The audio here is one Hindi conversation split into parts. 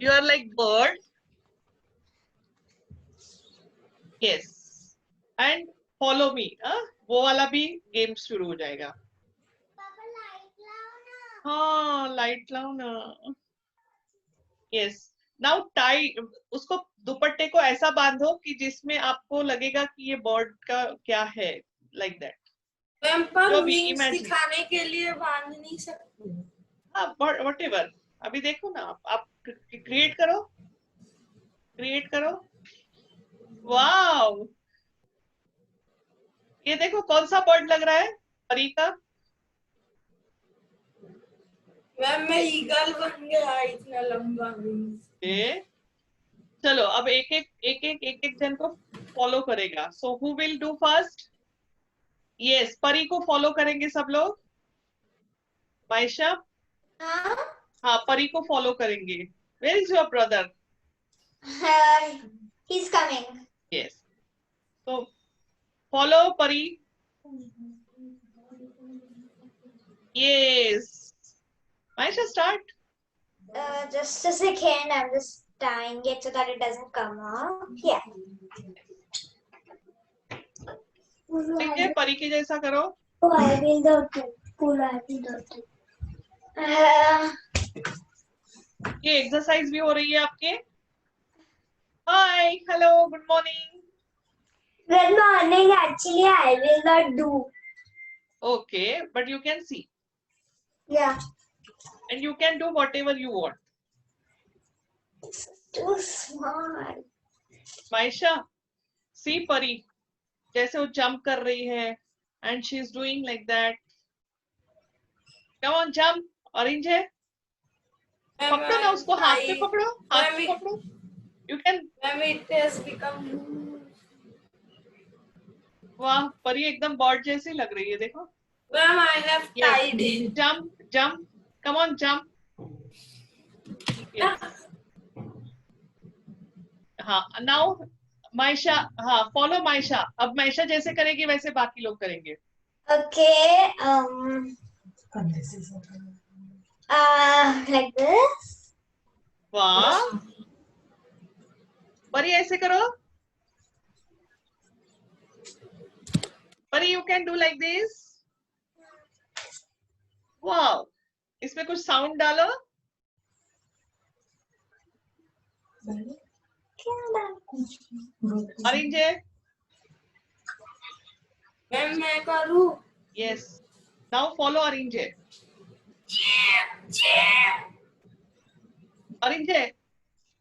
You are like bird. Yes. And follow me. वो वाला भी गेम शुरू हो जाएगा. हाँ, लाइट लाओ ना. Yes. Now tie. उसको दुपट्टे को ऐसा बांधो कि जिसमें आपको लगेगा कि ये बर्ड का क्या है. Like that. मैम पर जो भी विंग्स imagine. दिखाने के लिए बांध नहीं सकते. हाँ, whatever. अभी देखो ना, आप क्रिएट करो. क्रिएट करो. वाव. ये देखो कौन सा बर्ड लग रहा है परी का. मैम मैं ईगल बन गया इतना लंबा विंग्स. चलो अब एक जन को फॉलो करेगा. So who will do first. Yes, परी को फॉलो करेंगे सब लोग. मायशा. हाँ, परी को फॉलो करेंगे. Where is your brother. He is coming. Yes. तो follow Pari. Yes. Maisha, start. Just a second, I'm just tying it so that it doesn't come off. Yeah. ठीक है, परी के जैसा करो. I will do it. I will do it. ये एक्सरसाइज भी हो रही है आपके. Hi, hello, good morning. Good morning. Actually, I will not do. Okay, but you can see. Yeah. And you can do whatever you want. It's too small. Maisha, see Pari. जैसे वो jump कर रही है. And she is doing like that. Come on, jump. Orange है. पकड़ो ना उसको, हाथ में पकड़ो. हाथ में पकड़ो. You can. Ma'am it has become. वाह, परी एकदम बर्ड जैसी लग रही है, देखो. Ma'am I have tied it. Jump, jump. Come on, jump. Yes. हाँ, now मायशा. हाँ, follow मायशा. अब मायशा जैसे करेगी वैसे बाकी लोग करेंगे. Okay. Like this. वाह. परी ऐसे करो. परी, you can do like this. वाह. इसमें कुछ साउंड डालो. ऑरेंज है. मैम मैं करूँ. Yes. Now follow ऑरेंज है. ऑरेंज है.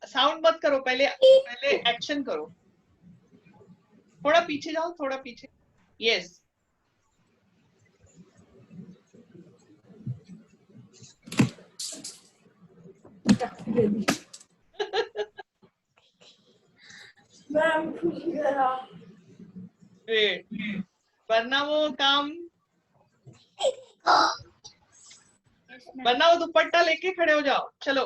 साउंड मत करो, पहले एक्शन करो. थोड़ा पीछे जाओ, थोड़ा पीछे. Yes. मैम भूल गया. वरना वो काम. वरना वो दुपट्टा लेके खड़े हो जाओ. चलो.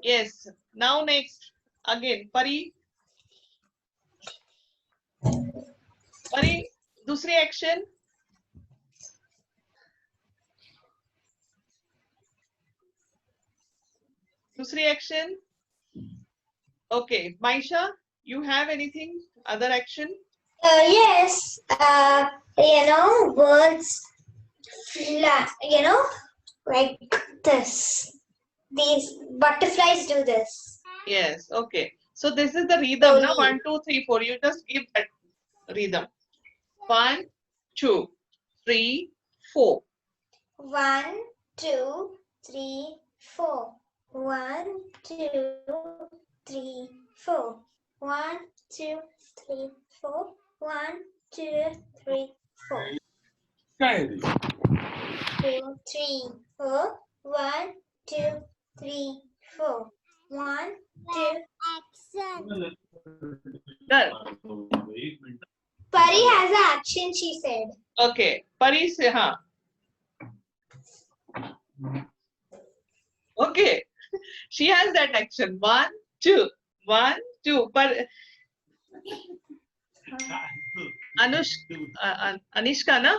Yes. Now next. Again, Pari. Pari, दूसरी एक्शन. दूसरी action. Okay, Maisha, you have anything other action? Yes. Birds fly, like this. These butterflies do this. Yes, okay. So this is the rhythm, na? 1, 2, 3, 4. You just give that rhythm. 1, 2, 3, 4. 1, 2, 3, 4. 1, 2, 3, 4. 1, 2, 3, 4. 1, 2, 3, 4. 2, 3, 4. 1, 2, 3, 4. 1, 2. Action. Done. Pari has an action, she said. Okay. Pari se हाँ. Okay. She has that action. 1, 2. 1, 2. पर अनिष्का ना.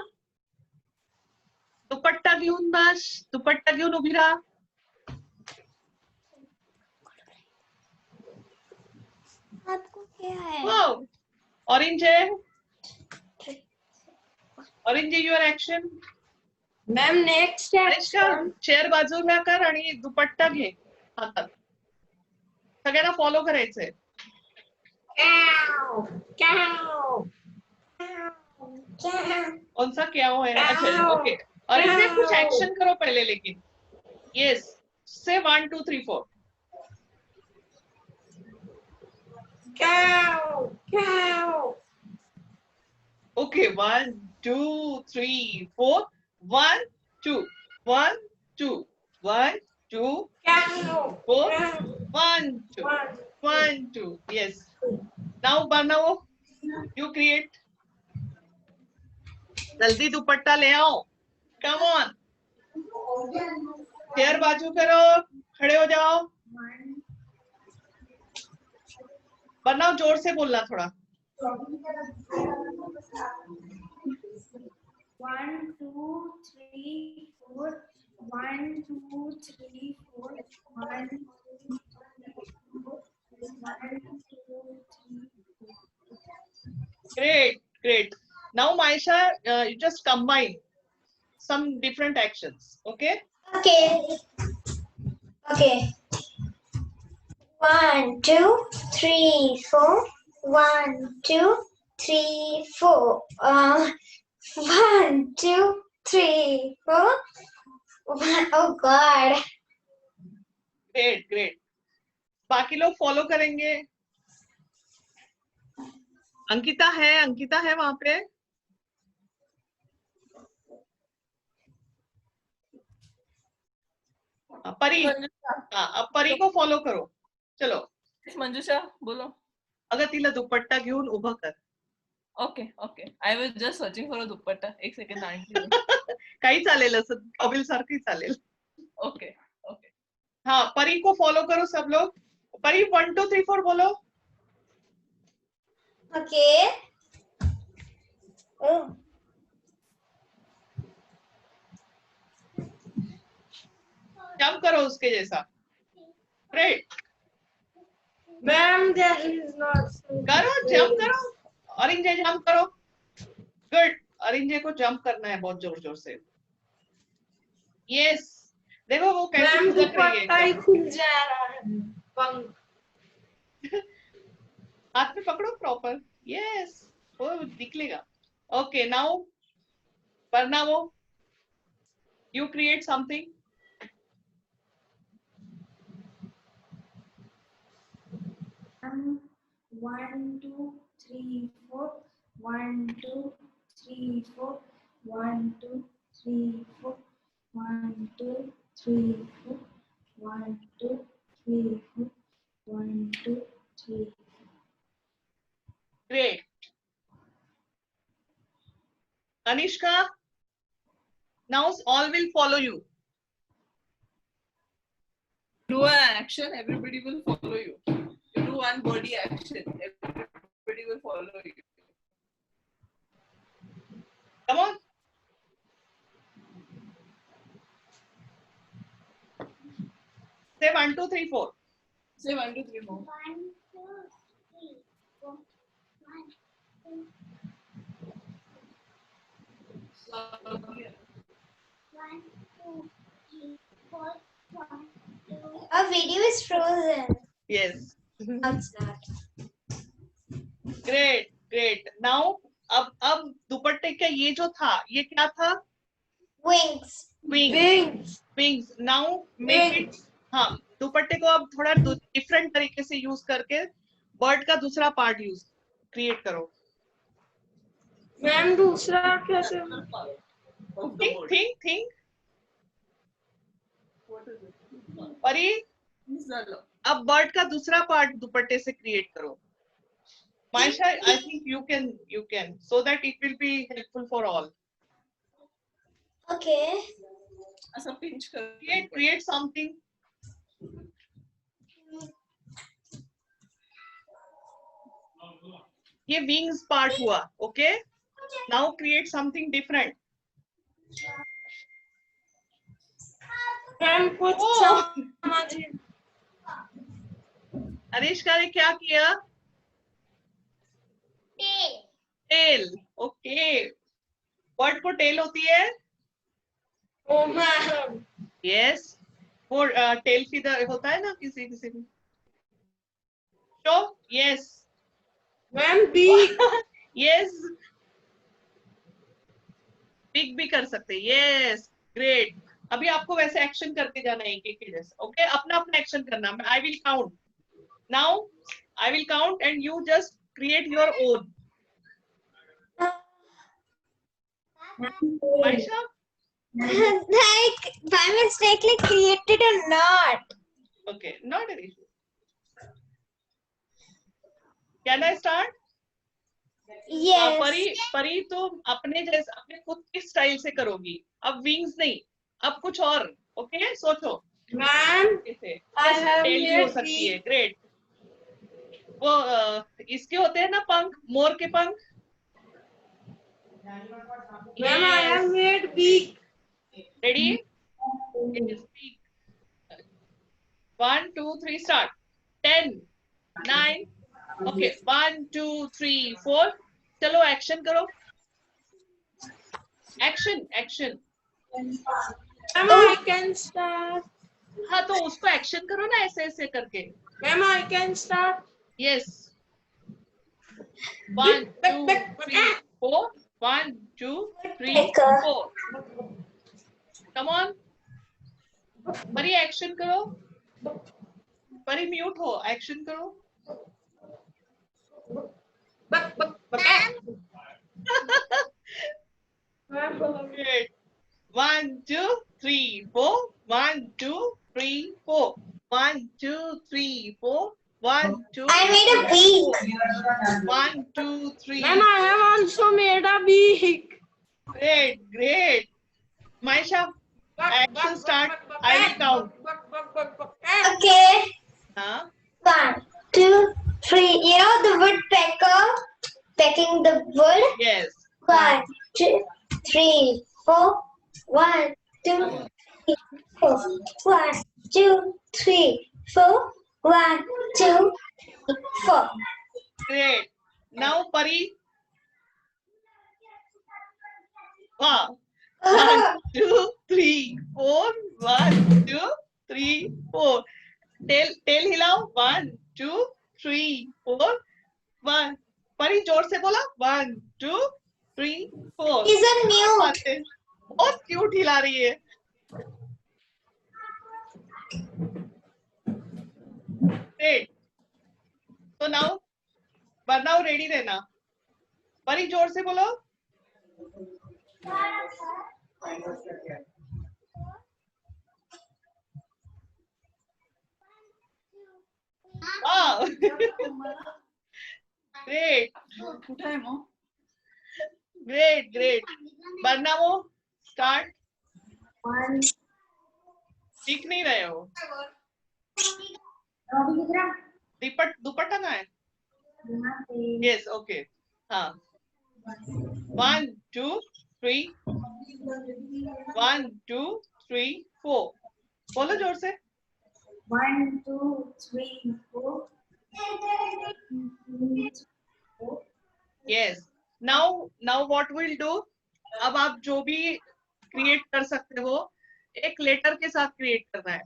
दुपट्टा घेऊन बस. दुपट्टा घेऊन उभी राहा. आपको क्या है? वाओ, ऑरेंज है, orange your action. Ma'am next Anushka chair बाजूला कर आणि दुपट्टा घे हातात. सगळ्यांना फॉलो करायचंय. कौन सा क्या है? अच्छा ओके. अरिंदे कुछ एक्शन करो पहले लेकिन. यस, से 1 2 3 4. Okay, 1 2 3 4. 1 2 1 2 1 2 4 1 2 1 2. Yes. Now बनाओ. You create. जल्दी दुपट्टा ले आओ. Come on. चेयर बाजू करो, खड़े हो जाओ. बनाओ, जोर से बोलना थोड़ा. 1 2 3 4 1 2 3 4 1 Great, great. Now Maisha, you just combine some different actions. Okay. Okay. Okay. 1 2 3 4 1 2 3 4 1 2 3 4 Oh God. Great, great. बाकी लोग फॉलो करेंगे. अंकिता है वहां पे. परी, हाँ, अब परी को फॉलो करो. चलो. मंजुषा बोलो. अगं तिला दुपट्टा घेऊन उभं कर. Okay okay. I was just searching for a दुपट्टा. एक सेकंड आणखी. काही चालेल, असं कपिल सारखी चालेल. Okay okay. हाँ, परी को फॉलो करो सब लोग. परी 1 2 3 4 बोलो. Okay. Oh. जंप करो उसके जैसा. Great. Ma'am, there is not. करो, जंप करो. अरिंजे जंप करो. गुड. अरिंजे को जंप करना है बहुत जोर जोर से. यस. देखो वो कैसे मैम लुढ़क रही दुपट्टा ही है. खुल जा रहा है. पंख. हाथ में पकड़ो प्रॉपर. यस, वो निकलेगा. Okay, now Barnavo, you create something. One, 2, 3, 4. 1 2 3 4 1 2 3 4 1 2 3 4 1 2 3 4 1 2 3. Great. Anishka, now all will follow you. Do an action, everybody will follow you. You do one body action, everybody will follow you. Come on. Say 1 2 3 4. Say 1 2 3 4. 1 2 3 4 1 2 1 2 3 4 1 2. Our video is frozen. Yes. No, it's not. Great, great. Now अब दुपट्टे का ये जो था, ये क्या था? Wings. Wings. Wings. Now make it. हाँ, दुपट्टे को अब थोड़ा डिफरेंट तरीके से यूज करके बर्ड का दूसरा पार्ट यूज क्रिएट करो. मैम दूसरा कैसे? Think. परी, अब बर्ड का दूसरा पार्ट दुपट्टे से क्रिएट करो. Maisha, I think you can, so that it will be helpful for all. Okay. ऐसा pinch कर. Create something. ये wings part हुआ, okay? Now create something different. Ma'am कुछ Oh! समझ. अनिष्का ने क्या किया? Tail, okay. बर्ड को टेल होती है, Oh, ma'am. यस। वो टेल फीदर होता है ना किसी किसी में। Show, yes. Ma'am, beak. Yes, beak भी कर सकते हैं, यस, ग्रेट। अभी आपको वैसे एक्शन करके जाना है एक एक के जैसे, ओके? अपना अपना एक्शन करना। I will count now, I will count and you just create your own. Ayesha, Like by mistakenly created a knot. Okay, not an issue. Can I start? Yes. परी तुम अपने जैसे अपने खुद की स्टाइल से करोगी, अब विंग्स नहीं, अब कुछ और, ओके? सोचो Ma'am, कैसे। I have टेल भी हो made सकती है, beak. ग्रेट। वो इसके होते हैं ना पंख, मोर के पंख। Ma'am, I have made beak. Ready? 1 2 3 start. 10 9, okay, 1 2 3 4। चलो एक्शन करो, action action. Ma'am, I can start. हाँ तो उसको एक्शन करो ना, ऐसे ऐसे करके। Ma'am, I can start. Yes, 1 2 3 4, 1 2 3 4। Come on परी, एक्शन करो। परी म्यूट हो, एक्शन करो। Great. 1 2 3 4, 1 2 3 4, 1 2 3 4, 1 2 I made a beak. 1 2 3। Ma'am, I have also made a beak. Great, great. Maisha, action start. I will count. Okay. Huh? 1 2 3. You know the woodpecker pecking the wood. Yes. 1 2 3 4. 1 2 3 4. 1 2 3 4. 1 2 4. Great. Now Pari. Wow. 1 2 3 4, 1 2 3 4। Tell हिलाओ, 1 2 3 4, 1। परी जोर से बोला, 1 2 3 4। He's a mute. बहुत क्यूट हिला रही है। ग्रेट। तो नाउ रेडी रहना। परी जोर से बोलो। वाह, ग्रेट कुठे आहे मग? Great great. बरनामो स्टार्ट। 1 दिख नहीं रहे हो। दुपट्टा कहाँ है? Yes, okay. हाँ, 1 2 3, 1 2 3 4। बोलो जोर से। 1 2 3 4. Yes. Now what will do, अब आप जो भी क्रिएट कर सकते हो, एक लेटर के साथ क्रिएट करना है।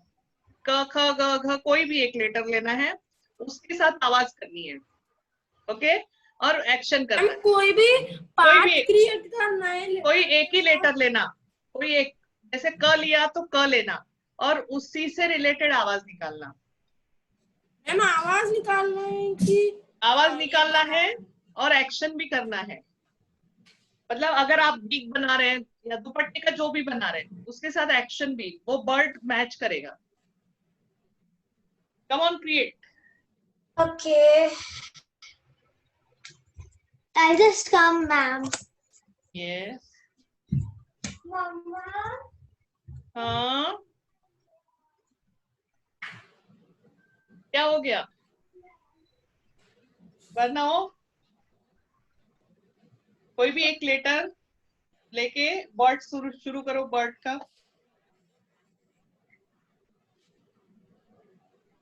क ख ग घ, कोई भी एक लेटर लेना है, उसके साथ आवाज करनी है, ओके? और एक्शन करना है। कोई भी पार्ट भी- क्रिएट करना है। कोई एक ही लेटर लेना, कोई एक, जैसे क लिया तो क लेना, और उसी से रिलेटेड आवाज निकालना। मैम, आवाज निकालना है कि आवाज निकालना है और एक्शन भी करना है। मतलब अगर आप बिग बना रहे हैं या दुपट्टे का जो भी बना रहे हैं, उसके साथ एक्शन भी, वो बर्ड मैच करेगा। Come on, create. Okay. I'll just come, ma'am. Yes. Mama. हाँ, क्या हो गया? वरना हो, कोई भी एक लेटर लेके बर्ड शुरू करो, बर्ड का।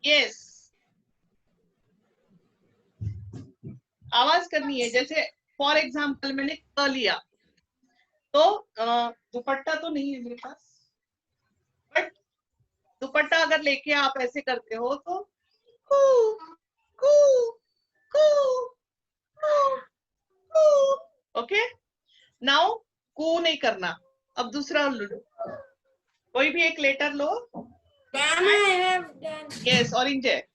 यस। आवाज करनी है। जैसे फॉर एग्जाम्पल मैंने क लिया, तो दुपट्टा तो नहीं है मेरे पास, बट दुपट्टा अगर लेके आप ऐसे करते हो तो कू कू कू कू। ओके, नाउ कू नहीं करना। अब दूसरा लो, कोई भी एक लेटर लो। Ma'am, I have done. Yes, orange है।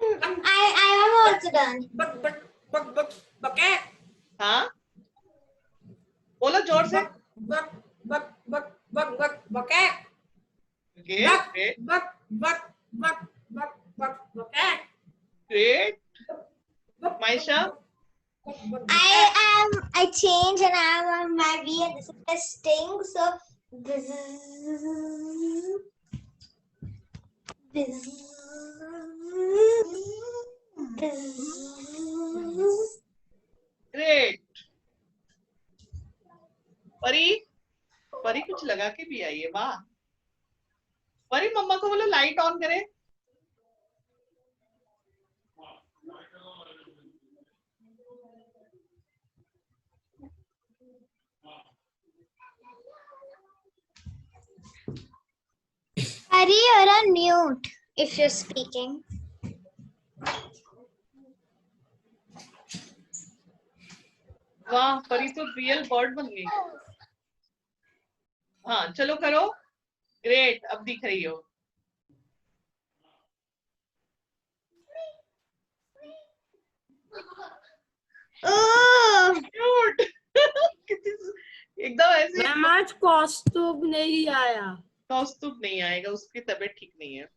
I am also done. Bucket. हाँ, बोलो जोर से। Bucket. Okay, great Bucket. Great. Maisha, I change and I am on my V and this is the sting. So this great. परी, परी कुछ लगा के भी आई है, वाह। परी मम्मा को बोलो लाइट ऑन करे। Hari, you're on mute if you're speaking. वाह, परी तो रियल बर्ड बन गई। हाँ चलो करो, ग्रेट, अब दिख रही हो। Oh, cute. एकदम ऐसे। मैम आज कौस्तुभ नहीं आया। कौस्तुभ नहीं आएगा, उसकी तबीयत ठीक नहीं है,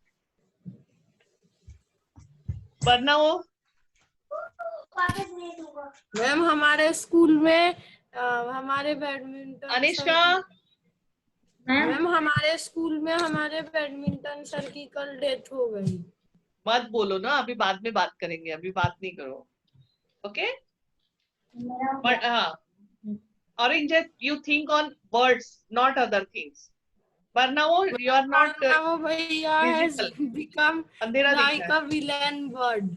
वरना वो मैम हमारे स्कूल में हमारे बैडमिंटन अनिष्का। मैम हमारे स्कूल में हमारे बैडमिंटन सर की कल डेथ हो गई। मत बोलो ना, अभी बाद में बात करेंगे, अभी बात नहीं करो। ओके, बट हाँ, orange, you think on birds not other things, वरना वो यू आर नॉट वो भैया has become अंधेरा दिख like रहा a villain bird.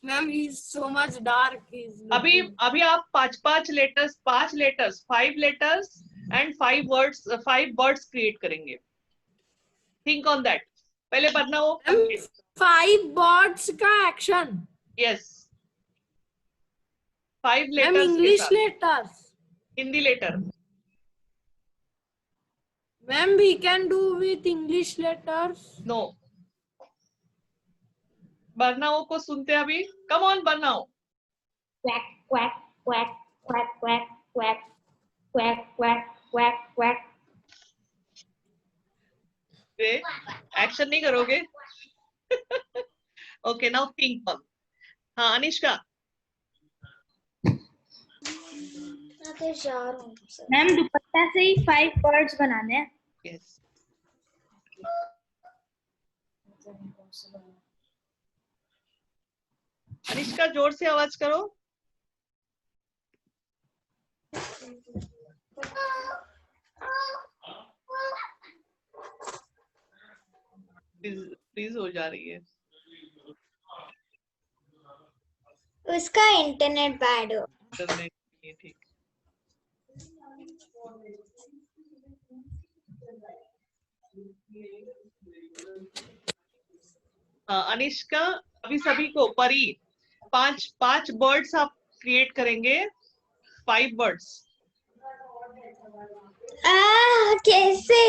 Ma'am he is so much dark. अभी अभी आप पांच letters 5 letters and 5 words 5 words create करेंगे। Think on that. पहले बनना वो 5 words का action. Yes, 5 ma'am letters English letters. Hindi letter. Ma'am we can do with English letters. No, बरनाओ को सुनते हैं अभी। कम ऑन बरनाओ। quack, quack, quack, quack, quack, quack, quack, quack, quack, quack. Action नहीं करोगे? Okay, now think on. हाँ अनिष्का। मैम दुपट्टा से ही 5 वर्ड्स बनाने हैं। यस, अनिष्का जोर से आवाज करो। प्लीज हो जा रही है। उसका इंटरनेट बैड हो। इंटरनेट नहीं है, ठीक। अनिष्का, अभी सभी को परी 5 वर्ड्स आप क्रिएट करेंगे, 5 वर्ड्स। कैसे?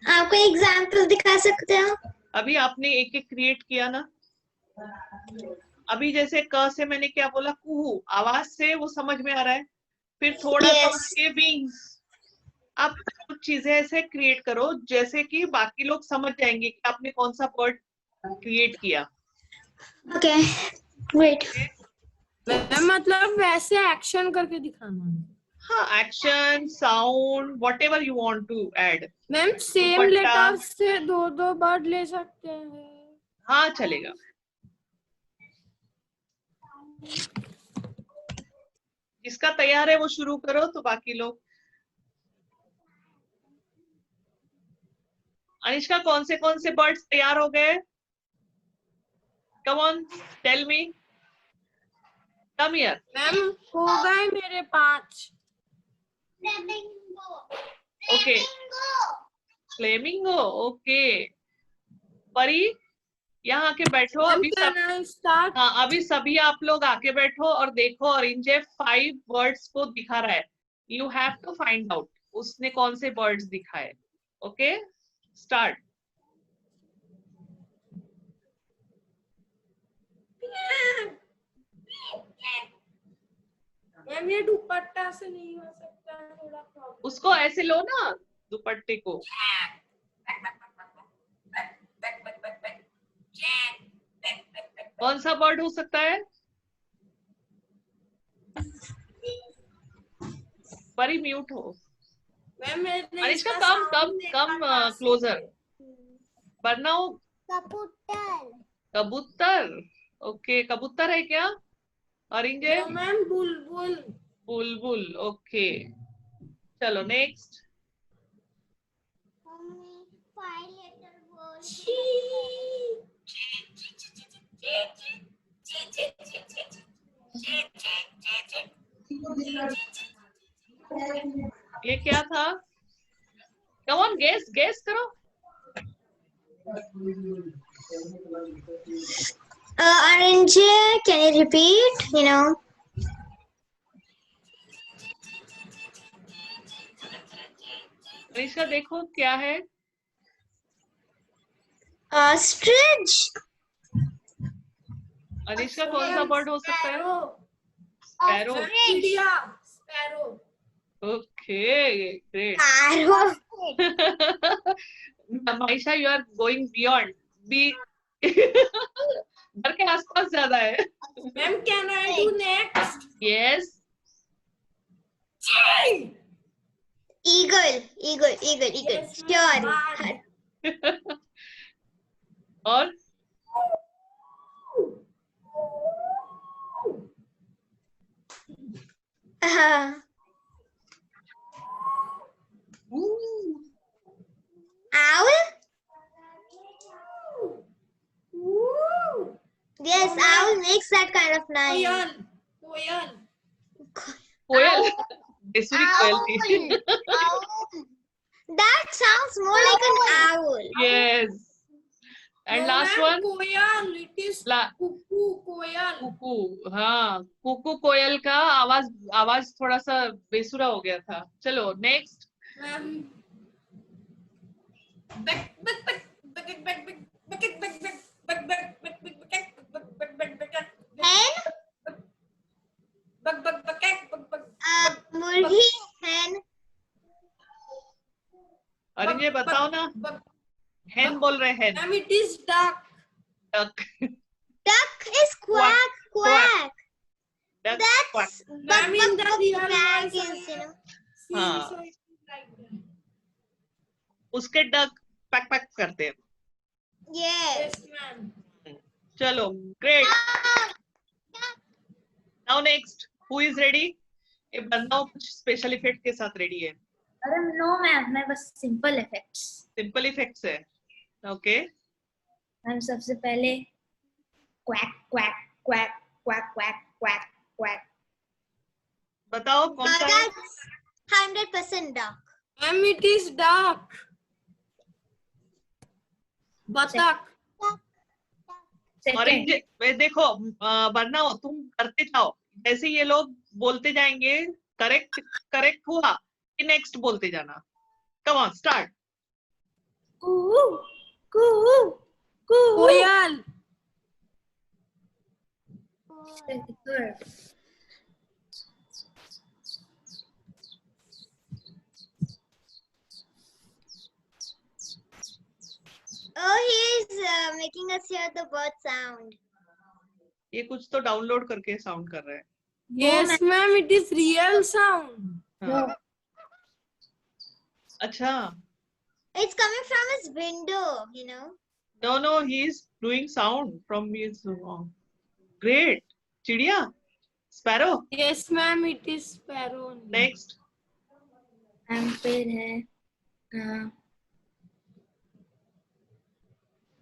आपको एग्जाम्पल दिखा सकते हो? अभी आपने एक एक क्रिएट किया ना। अभी जैसे क से मैंने क्या बोला, कुहू, आवाज से वो समझ में आ रहा है। फिर थोड़ा समझ के विंग्स। आप कुछ चीजें ऐसे क्रिएट करो जैसे कि बाकी लोग समझ जाएंगे कि आपने कौन सा वर्ड क्रिएट किया। Okay, wait. मतलब वैसे एक्शन करके दिखाना। हाँ, action, sound, whatever you want to add. Ma'am same letters से 2 वर्ड ले सकते हैं। हाँ चलेगा। जिसका तैयार है वो शुरू करो, तो बाकी लोग। अनिष्का, कौन से वर्ड्स तैयार हो गए? Come on, tell me. Come here. Ma'am हो गए मेरे 5. Okay. Flamingo. Okay. परी यहाँ आके बैठो मैम अभी सब. Can I start? हाँ, अभी सभी आप लोग आके बैठो और देखो. ऑरेंजे 5 वर्ड्स को दिखा रहा है. You have to find out उसने कौन से वर्ड्स दिखाए. Okay, start. मैम ये दुपट्टा से नहीं हो सकता है, थोड़ा प्रॉब्लम. उसको ऐसे लो ना, दुपट्टे को. कौन सा वर्ड हो सकता है? परी म्यूट हो. मैम मेरे अनिष्का इसका कम sound कम देखा कम था. क्लोजर. वरना वो कबूतर. ओके, कबूतर है क्या? ऑरेंजे नो मैम बुलबुल. बुलबुल. ओके, चलो नेक्स्ट. ये क्या था? कम ऑन, गेस गेस करो. Orange, can you repeat? Anishka देखो क्या है. Ostrich. अनिष्का कौन सा वर्ड हो सकता है? स्पैरो. स्पैरो. चिड़िया. Sparrow. Okay, great. Arrow. Maisha, you are going beyond. Bee घर के आसपास ज्यादा है. Ma'am can I do next? Yes. Eagle. Yes, Sure. ma'am. और Owl. Yes, owl makes that kind of noise. कोयल. कोयल. बेसुरी कोयल थी. Owl. That sounds more like an owl. Yes. And last one. Koel. It is ला- कुकू. कोयल. कुकू. हाँ, कुकू कोयल का आवाज थोड़ा सा बेसुरा हो गया था. चलो next. Ma'am back back back back back back back back back back back back back back Hen. बक बक बक बक Murgi. Hen. अरे ये बताओ ना. हेन बोल रहे हैं. Ma'am it is duck. Duck. Duck is quack. Quack. Quack. Duck. That's Ma'am, in the real quack voice, is, हाँ. so it is like that. उसके डक पैक पैक करते हैं. Yes. Yes, ma'am. चलो, great. Now next. Who is ready? ये बंदा कुछ स्पेशल इफेक्ट के साथ रेडी है. अरे नो मैम, मैं बस सिंपल इफेक्ट्स. सिंपल इफेक्ट्स है. ओके. मैम सबसे पहले quack quack quack quack quack quack quack. बताओ कौन सा है? 100% duck. Ma'am, it is duck. बतख. ऑरेंज. वे देखो, वरना तुम करते जाओ. जैसे ये लोग बोलते जाएंगे, करेक्ट करेक्ट हुआ कि नेक्स्ट बोलते जाना. Come on, start. कोयल. Oh, he is making us hear the bird sound. ये कुछ तो डाउनलोड करके साउंड कर रहा है. Yes, ma'am, it is real sound. हाँ. अच्छा. It's coming from his window. No, he is doing sound from his. Great. चिड़िया. Sparrow. Yes, ma'am, it is sparrow. Next. फिर है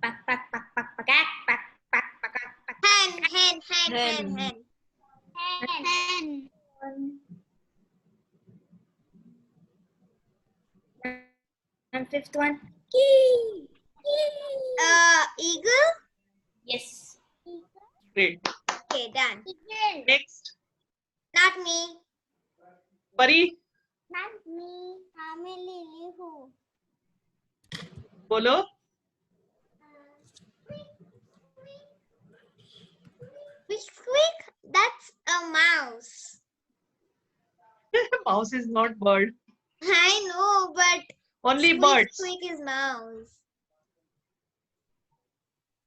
पक पक पक पक पक पक पक पक. Hen. Hen. And fifth one. Eagle. Yes. Great. Okay, done. Next. Not me. परी Not me. I'm a lily who. बोलो. Squeak. That's a mouse. Mouse is not bird. I know, but Only squeak, birds. squeak is mouse.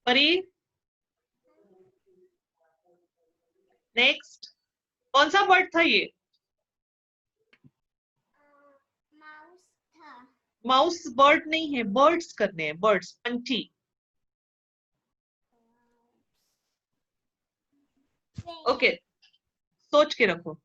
परी. Next. कौन सा bird था ये? Mouse था. Mouse bird नहीं है. Birds करने हैं. Birds. पंछी. Okay. सोच के रखो.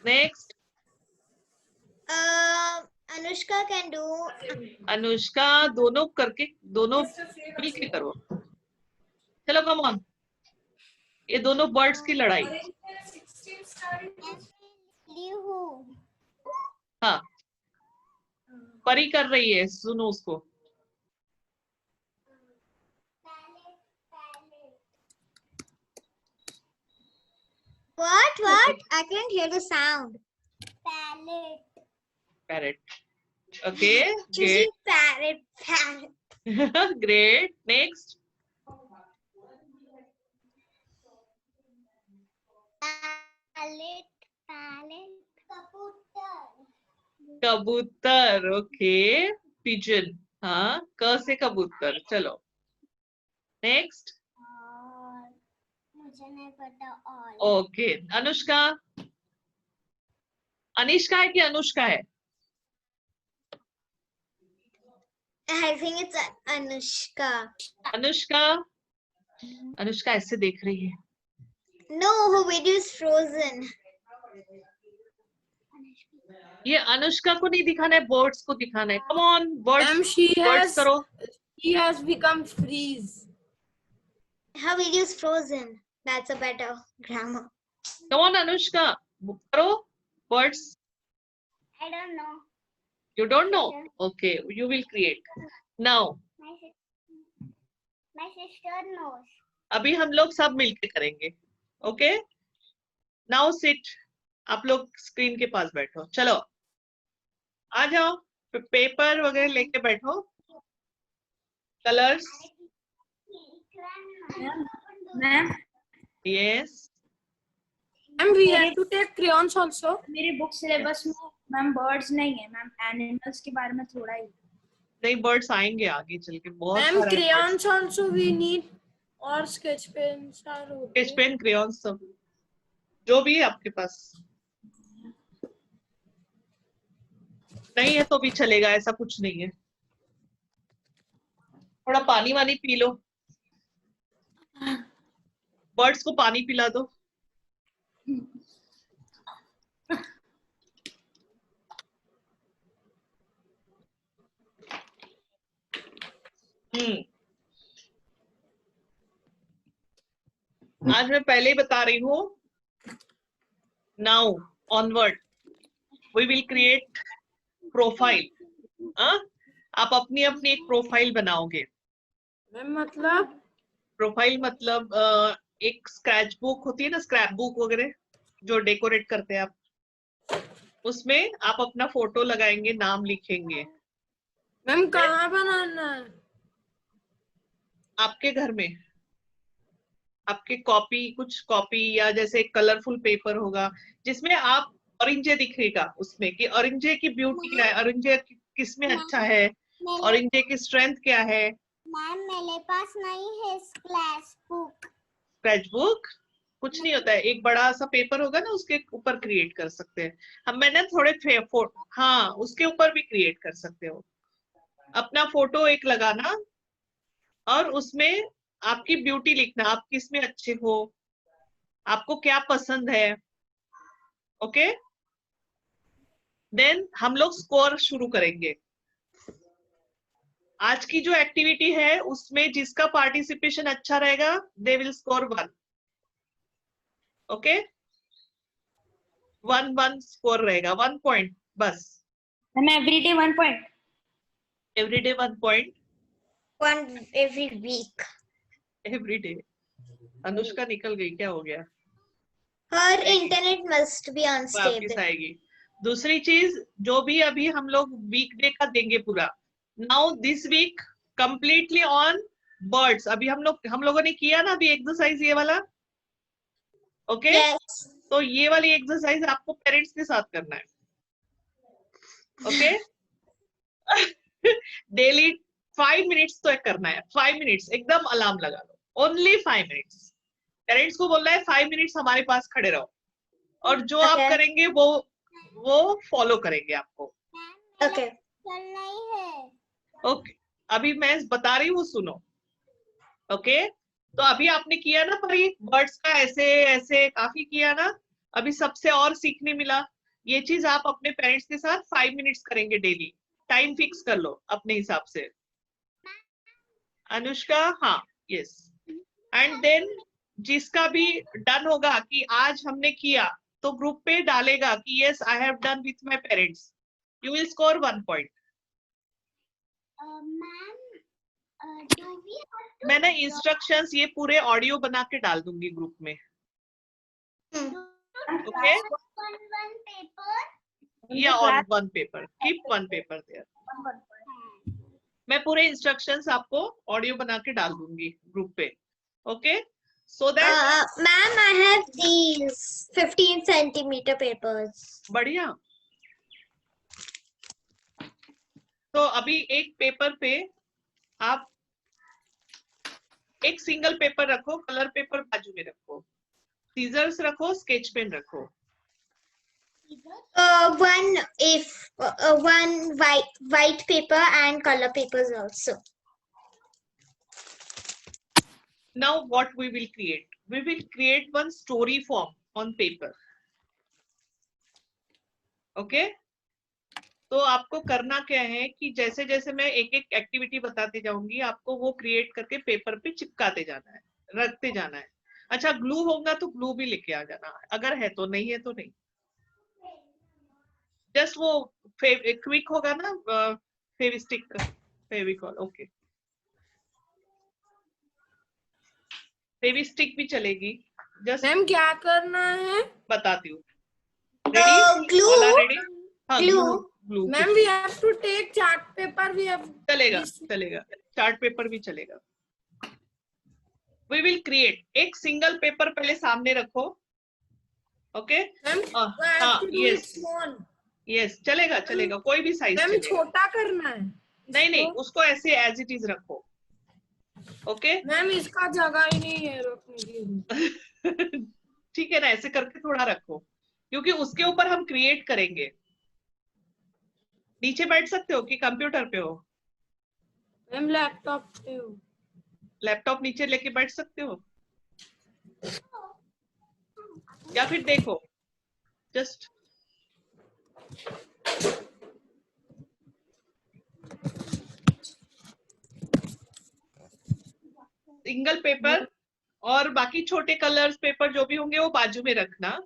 Next. Anushka can do. Anushka दोनों करके दोनों मिलके करो. चलो कम ऑन. ये दोनों बर्ड्स की लड़ाई. Lihu. हाँ. परी कर रही है. सुनो उसको. What? I couldn't hear the sound. Parrot. Parrot. Okay. Choosy Great. parrot. Great. Next. Parrot. Kabutar. कबूतर. Okay. Pigeon. हाँ. क से कबूतर. चलो. Next. और मुझे नहीं पता और. Okay. अनुष्का. अनिष्का है कि अनुष्का है? I think it's Anushka. Anushka. Anushka ऐसे देख रही है. No, her video is frozen. ये अनुष्का को नहीं दिखाना है. बर्ड्स को दिखाना है. Come on. Birds. Ma'am, she Birds करो. has become freeze. Her video is frozen. That's a better grammar. Come on, Anushka. करो. Birds. I don't know. You don't know? Okay. You will create. Now. My sister knows. अभी हम लोग सब मिलके करेंगे. Okay? Now sit. आप लोग स्क्रीन के पास बैठो. चलो. आ जाओ. पेपर वगैरह लेके बैठो. Colors. Ma'am. Yes. And we have to take crayons also. मेरे बुक सिलेबस में मैम बर्ड्स नहीं है मैम. एनिमल्स के बारे में थोड़ा ही. नहीं birds आएंगे आगे चल के. बहुत Ma'am, सारा है birds. crayons also we need. और sketch pens are okay. Sketch pen, crayons सब. जो भी है आपके पास. नहीं है तो भी चलेगा. ऐसा कुछ नहीं है. थोड़ा पानी वानी पी लो. बर्ड्स को पानी पिला दो. आज मैं पहले ही बता रही हूँ. Now onward we will create profile. आप अपनी अपनी एक प्रोफाइल बनाओगे. मैम मतलब प्रोफाइल मतलब एक स्क्रैच बुक होती है ना. स्क्रैप बुक वगैरह जो डेकोरेट करते हैं आप. उसमें आप अपना फोटो लगाएंगे. नाम लिखेंगे. मैम कहाँ बनाना है? आपके घर में. आपके कॉपी कुछ कॉपी या जैसे कलरफुल पेपर होगा जिसमें आप ऑरेंजे दिखेगा उसमें कि ऑरेंजे की ब्यूटी क्या है. ऑरेंजे किसमें अच्छा है. ऑरेंजे की स्ट्रेंथ क्या है. मैम मेरे पास नहीं है स्क्रैच बुक. स्क्रैच बुक कुछ नहीं होता है. एक बड़ा सा पेपर होगा ना उसके ऊपर क्रिएट कर सकते हैं हम. मैंने थोड़े हाँ उसके ऊपर भी क्रिएट कर सकते हो. अपना फोटो एक लगाना और उसमें आपकी ब्यूटी लिखना. आप किस में अच्छे हो. आपको क्या पसंद है. ओके. देन हम लोग स्कोर शुरू करेंगे। आज की जो एक्टिविटी है उसमें जिसका पार्टिसिपेशन अच्छा रहेगा they will score 1। Okay, 1 score रहेगा, 1 पॉइंट बस। Ma'am everyday 1 point. Everyday 1 point, 1 every week. Everyday. Anushka निकल गई, क्या हो गया? Her internet must be वापस unstable. आएगी। दूसरी चीज, जो भी अभी हम लोग वीकडे का देंगे पूरा, now this week completely on birds. अभी हम लोगों ने किया ना अभी एक्सरसाइज ये वाला, ओके? Yes. तो ये वाली एक्सरसाइज आपको पेरेंट्स के साथ करना है, ओके? डेली 5 मिनट्स तो करना है, 5 मिनट्स एकदम अलार्म लगा लो, ओनली 5 मिनट्स। पेरेंट्स को बोलना है 5 मिनट्स हमारे पास खड़े रहो, और जो आप Okay. करेंगे वो फॉलो करेंगे आपको, Okay. ओके? अभी मैं बता रही हूँ, सुनो, ओके? तो अभी आपने किया ना परी, वर्ड्स का ऐसे ऐसे काफी किया ना, अभी सबसे और सीखने मिला। ये चीज आप अपने पेरेंट्स के साथ 5 मिनट्स करेंगे डेली। टाइम फिक्स कर लो अपने हिसाब से। अनुष्का, हाँ, यस। एंड देन जिसका भी डन होगा कि आज हमने किया, तो ग्रुप पे डालेगा कि yes I have done with my parents, you will score 1 point. मैंने इंस्ट्रक्शंस ये पूरे ऑडियो बना के डाल दूंगी ग्रुप में, ओके? या on 1 paper, keep 1 paper there. मैं पूरे इंस्ट्रक्शंस आपको ऑडियो बना के डाल दूंगी ग्रुप पे, okay? So that Ma'am, I have these 15 centimeter papers. बढ़िया। तो अभी एक पेपर पे आप एक सिंगल पेपर रखो, कलर पेपर बाजू में रखो, सीजर्स रखो, स्केच पेन रखो। One white paper and color papers also. Now what we will create? We will create one story form on paper. Okay? तो आपको करना क्या है कि जैसे जैसे मैं एक एक एक्टिविटी बताते जाऊंगी, आपको वो क्रिएट करके पेपर पे चिपकाते जाना है, रखते जाना है। अच्छा, ग्लू होगा तो ग्लू भी लेके आ जाना, अगर है तो, नहीं है तो नहीं। जस्ट वो क्विक होगा ना, फेविस्टिक का, फेविकॉल, ओके? फेविस्टिक भी चलेगी, जस्ट मैम क्या करना है? बताती हूँ। Ready? Glue. All are ready? हाँ, Glue. Glue ma'am we have to take chart paper. We have चलेगा, चलेगा, चार्ट पेपर भी चलेगा। We will create एक सिंगल पेपर पहले सामने रखो, okay? Ma'am I have to do it small. Yes, चलेगा, चलेगा, कोई भी साइज मैम चलेगा। छोटा करना है। नहीं नहीं, उसको ऐसे एज इट इज रखो, ओके? मैम इसका जगह ही नहीं है रखने के लिए। ठीक है ना, ऐसे करके थोड़ा रखो, क्योंकि उसके ऊपर हम क्रिएट करेंगे। नीचे बैठ सकते हो कि कंप्यूटर पे हो? मैम लैपटॉप पे हो। लैपटॉप नीचे लेके बैठ सकते हो, या फिर देखो जस्ट सिंगल पेपर, और बाकी छोटे कलर्स पेपर जो भी होंगे वो बाजू में रखना।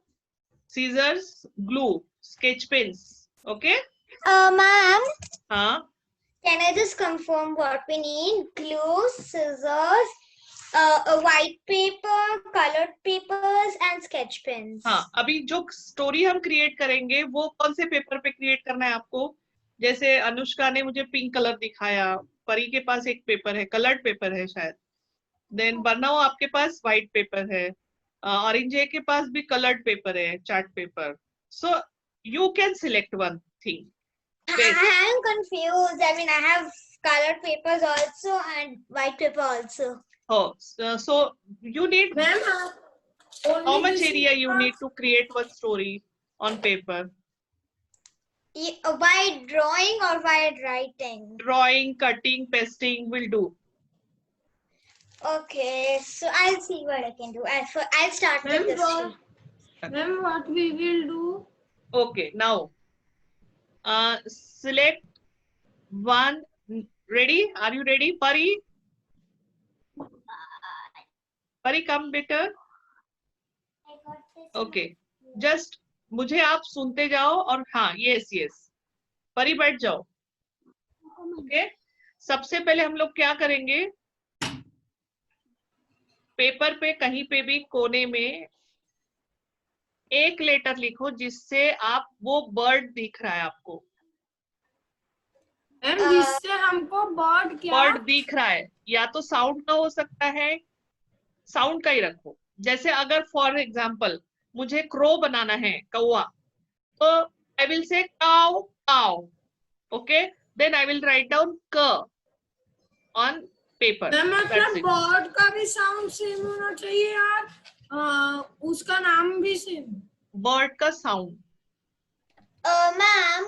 Scissors, glue, sketch pens, okay? Ma'am, हाँ, can I just confirm what we need? Glue, scissors, a white paper, colored papers, and sketch pens. हाँ, अभी जो स्टोरी हम क्रिएट करेंगे वो कौन से पेपर पे क्रिएट करना है आपको? जैसे अनुष्का ने मुझे पिंक कलर दिखाया, परी के पास एक पेपर है, कलर्ड पेपर है शायद, देन बरनाओ आपके पास व्हाइट पेपर है, ऑरेंज के पास भी कलर्ड पेपर है, chart paper. So you can select one thing. I am confused. I mean, I have colored papers also and white paper also. Oh, so you need, ma'am how much area you need to create one story on paper? By drawing or by writing? Drawing, cutting, pasting will do. Okay, so I'll see what I can do. I'll start with this. Ma'am, what we will do? Okay, now Select one. Ready? Are you ready, Pari? Pari, come better. Okay. Just मुझे आप सुनते जाओ और हाँ, yes, yes. परी बैठ जाओ. ओके सबसे पहले हम लोग क्या करेंगे, पेपर पे कहीं पे भी कोने में एक लेटर लिखो जिससे आप वो बर्ड दिख रहा है आपको, मैम जिससे हमको बर्ड क्या बर्ड दिख रहा है, या तो साउंड का हो सकता है, साउंड का ही रखो. जैसे अगर फॉर एग्जाम्पल मुझे क्रो बनाना है, कौवा, तो I will say caw caw. Okay then I will write down क ऑन पेपर. मैम मतलब बर्ड का भी साउंड सेम होना चाहिए यार, उसका नाम भी सेम. बर्ड का साउंड. Ma'am,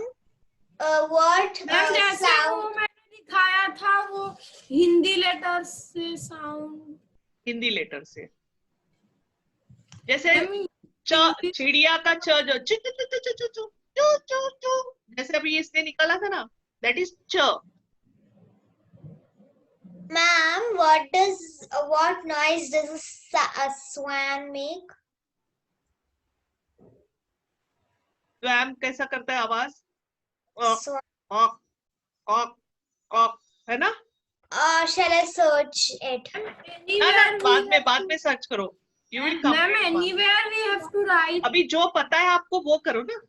what मैम जैसे वो sound? मैंने दिखाया था वो हिंदी लेटर से साउंड. हिंदी लेटर से, जैसे मैम च, चिड़िया का च जो चु चु चु चु चु चु चु चु चु, जैसे अभी इसने निकाला था ना, दैट इज च. Ma'am, what noise does a swan make? Swum कैसा करता है आवाज, Swan. ऑक ऑक ऑक, है ना. Shall I search it? ना ना बाद में सर्च करो. You will come. Ma'am anywhere we have to write. अभी जो पता है आपको वो करो ना.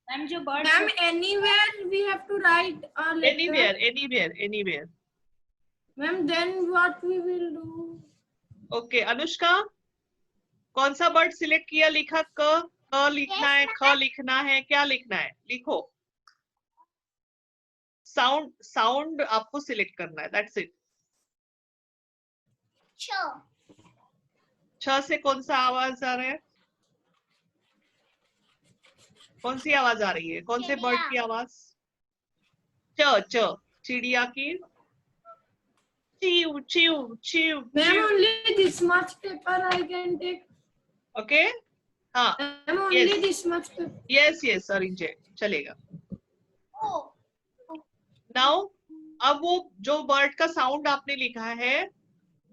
मैम जो bird ma'am anywhere we have to write a letter. Anywhere anywhere anywhere. Ma'am then what we will do. Okay Anushka, कौन सा वर्ड सिलेक्ट किया, लिखा क लिखना है, ख लिखना है, क्या लिखना है, लिखो. साउंड आपको सिलेक्ट करना है, दैट्स इट. छ से कौन सा आवाज आ रहा है, कौन सी आवाज आ रही है, कौन से बर्ड की आवाज. च चिड़िया की. चिव चिव चिव. Ma'am only this much paper I can take. Okay हाँ ma'am only this much paper. Yes yes अरिंजे चलेगा. नाउ अब वो जो बर्ड का साउंड आपने लिखा है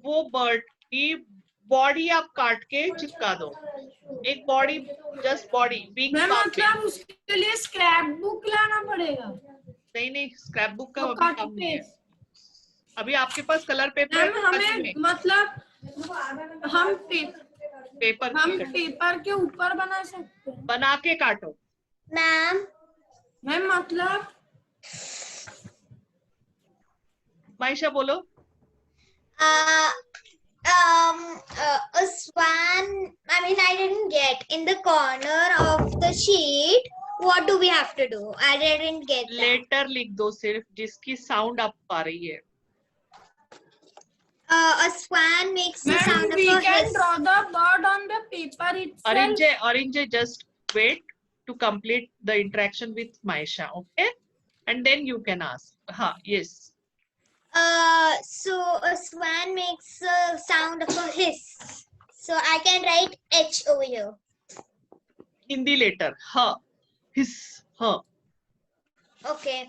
वो बर्ड की बॉडी आप काट के चिपका दो. एक body, just body wing. Ma'am मतलब उसके लिए स्क्रैप बुक लाना पड़ेगा. नहीं स्क्रैप बुक का तो अभी काम नहीं है. अभी आपके पास कलर पेपर मैम हमें मतलब हम पेपर के ऊपर बना सकते हैं. बना के काटो. Ma'am, मैम मतलब माइशा बोलो. a swan. I mean, I didn't get in the corner of the sheet. What do we have to do? I didn't get that. Letter लिख दो सिर्फ जिसकी साउंड आपको आ रही है. A swan makes the ma'am sound of we a can hiss. draw the bird on the paper itself. Orange, just wait to complete the interaction with Maisha, okay? And then you can ask. Yes. So a swan makes a sound of a hiss. So I can write H over here. Hindi letter. Hiss. Okay.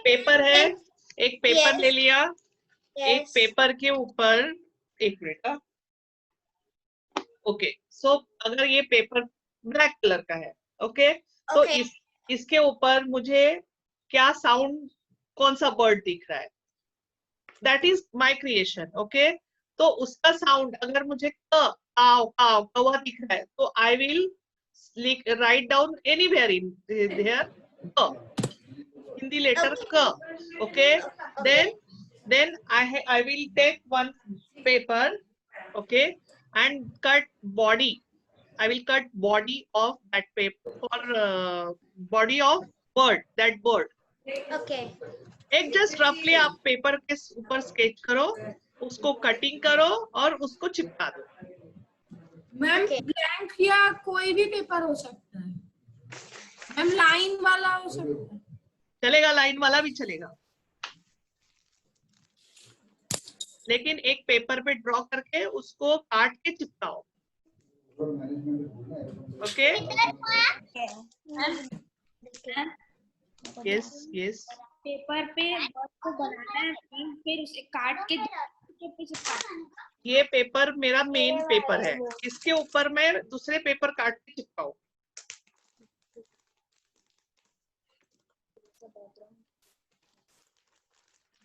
Paper है, एक पेपर Yes. ले लिया. एक Yes. पेपर के ऊपर एक मिनट. ओके सो अगर ये पेपर ब्लैक कलर का है, ओके तो Okay. इसके ऊपर मुझे क्या साउंड, कौन सा बर्ड दिख रहा है, that is my creation. Okay तो उसका साउंड अगर मुझे कौवा दिख रहा है तो I will write down anywhere in there Hindi letter क. Okay then I will take one paper, okay, and cut body. I will cut body of that paper for body of bird, that bird. Okay. एक जस्ट रफली आप पेपर के ऊपर स्केच करो, उसको कटिंग करो और उसको चिपका दो. Ma'am Okay. ब्लैंक या कोई भी पेपर हो सकता है. मैम लाइन वाला हो सकता है. चलेगा, लाइन वाला भी चलेगा, लेकिन एक पेपर पे ड्रॉ करके उसको काट के चिपकाओ. ओके यस यस पेपर पे वर्ड को बनाना है, फिर उसे काट के पे चिपकाना है। ये पेपर मेरा मेन पेपर है, इसके ऊपर मैं दूसरे पेपर काट के चिपकाऊं।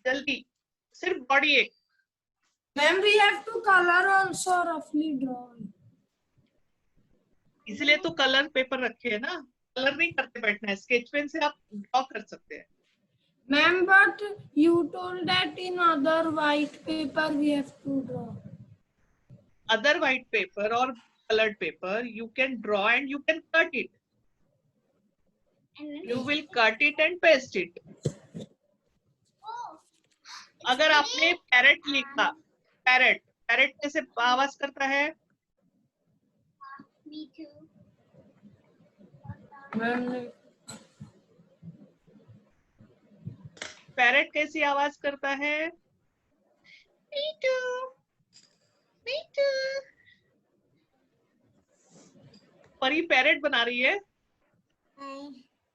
जल्दी, सिर्फ बॉडी एक। Ma'am, we have to color also roughly drawn. इसलिए तो कलर पेपर रखे है ना, कलर नहीं करते बैठना है, स्केच पेन से आप ड्रॉ कर सकते हैं। Ma'am, but you told that in other white paper we have to draw. Other white paper or colored paper, you can draw and you can cut it. You will cut it and paste it. अगर आपने पैरेट लिखा, पैरेट, पैरेट कैसे आवाज करता है? पैरेट कैसी आवाज करता है? Me too. Me too. परी पैरेट बना रही है?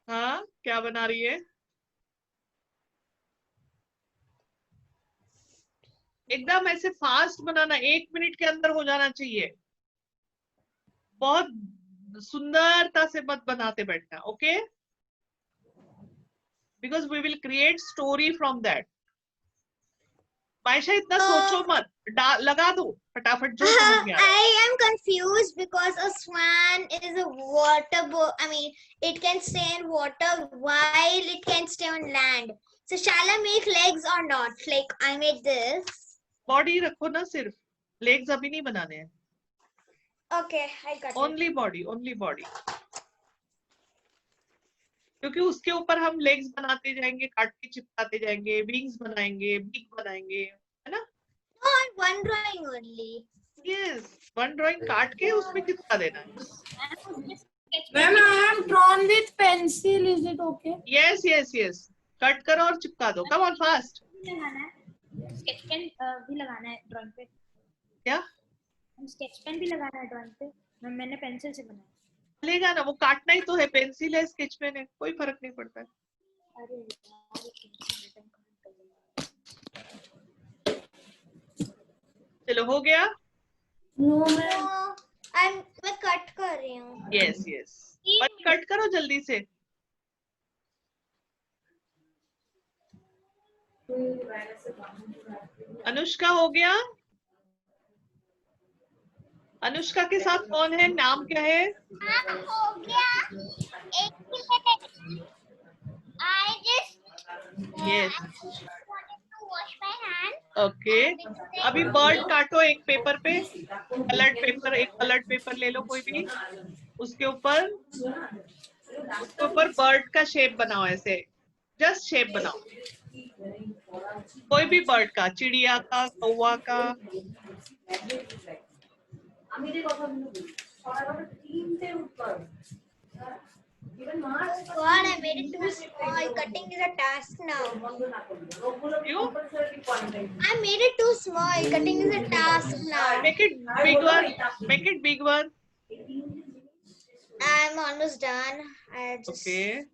हाँ, क्या बना रही है? एकदम ऐसे फास्ट बनाना, 1 मिनट के अंदर हो जाना चाहिए। बहुत सुंदरता से मत बनाते बैठना, okay? Because we will create story from that. Maysha इतना सोचो मत, लगा दो फटाफट जो समझ में आ रहा है। I am confused because a swan is a water I mean, it can stay in water while it can stay on land. So shall I make legs or not? Like I made this. Body रखो ना, सिर्फ लेग्स अभी नहीं बनाने हैं। Okay, I got it. Only body, only body. क्योंकि उसके ऊपर हम लेग्स बनाते जाएंगे, काट के चिपकाते जाएंगे, विंग्स बनाएंगे, बीक बनाएंगे, है ना? No, one drawing only. Yes, one drawing काट के उसमें चिपका देना है। Ma'am, I have drawn with pencil. Is it okay? Yes yes yes, cut करो और चिपका दो। Come on fast. Sketch pen भी लगाना है ड्राइंग पे। क्या? स्केच पेन भी लगाना है ड्राइंग पे। मैंने पेंसिल से बनाया। चलेगा ना, वो काटना ही तो है, पेंसिल है, स्केच पेन है, कोई फर्क नहीं पड़ता है। अरे चलो हो गया? No, No, ma'am. मैं कट कर रही हूँ। यस यस, पर कट करो जल्दी से। अनुष्का हो गया? अनुष्का के साथ कौन है, नाम क्या है? हो गया। एक minute. I just yes, wanted to wash my hand. Okay. अभी बर्ड काटो एक पेपर पे, कलर्ड पेपर, एक कलर्ड पेपर ले लो कोई भी, उसके ऊपर बर्ड का शेप बनाओ, ऐसे जस्ट शेप बनाओ, कोई भी बर्ड का, चिड़िया का, कौवा का। God, I made it too small. Cutting is a task now. क्यों? I made it too small. Cutting is a task now. Make it big one. Make it big one. I'm almost done. I just. Okay.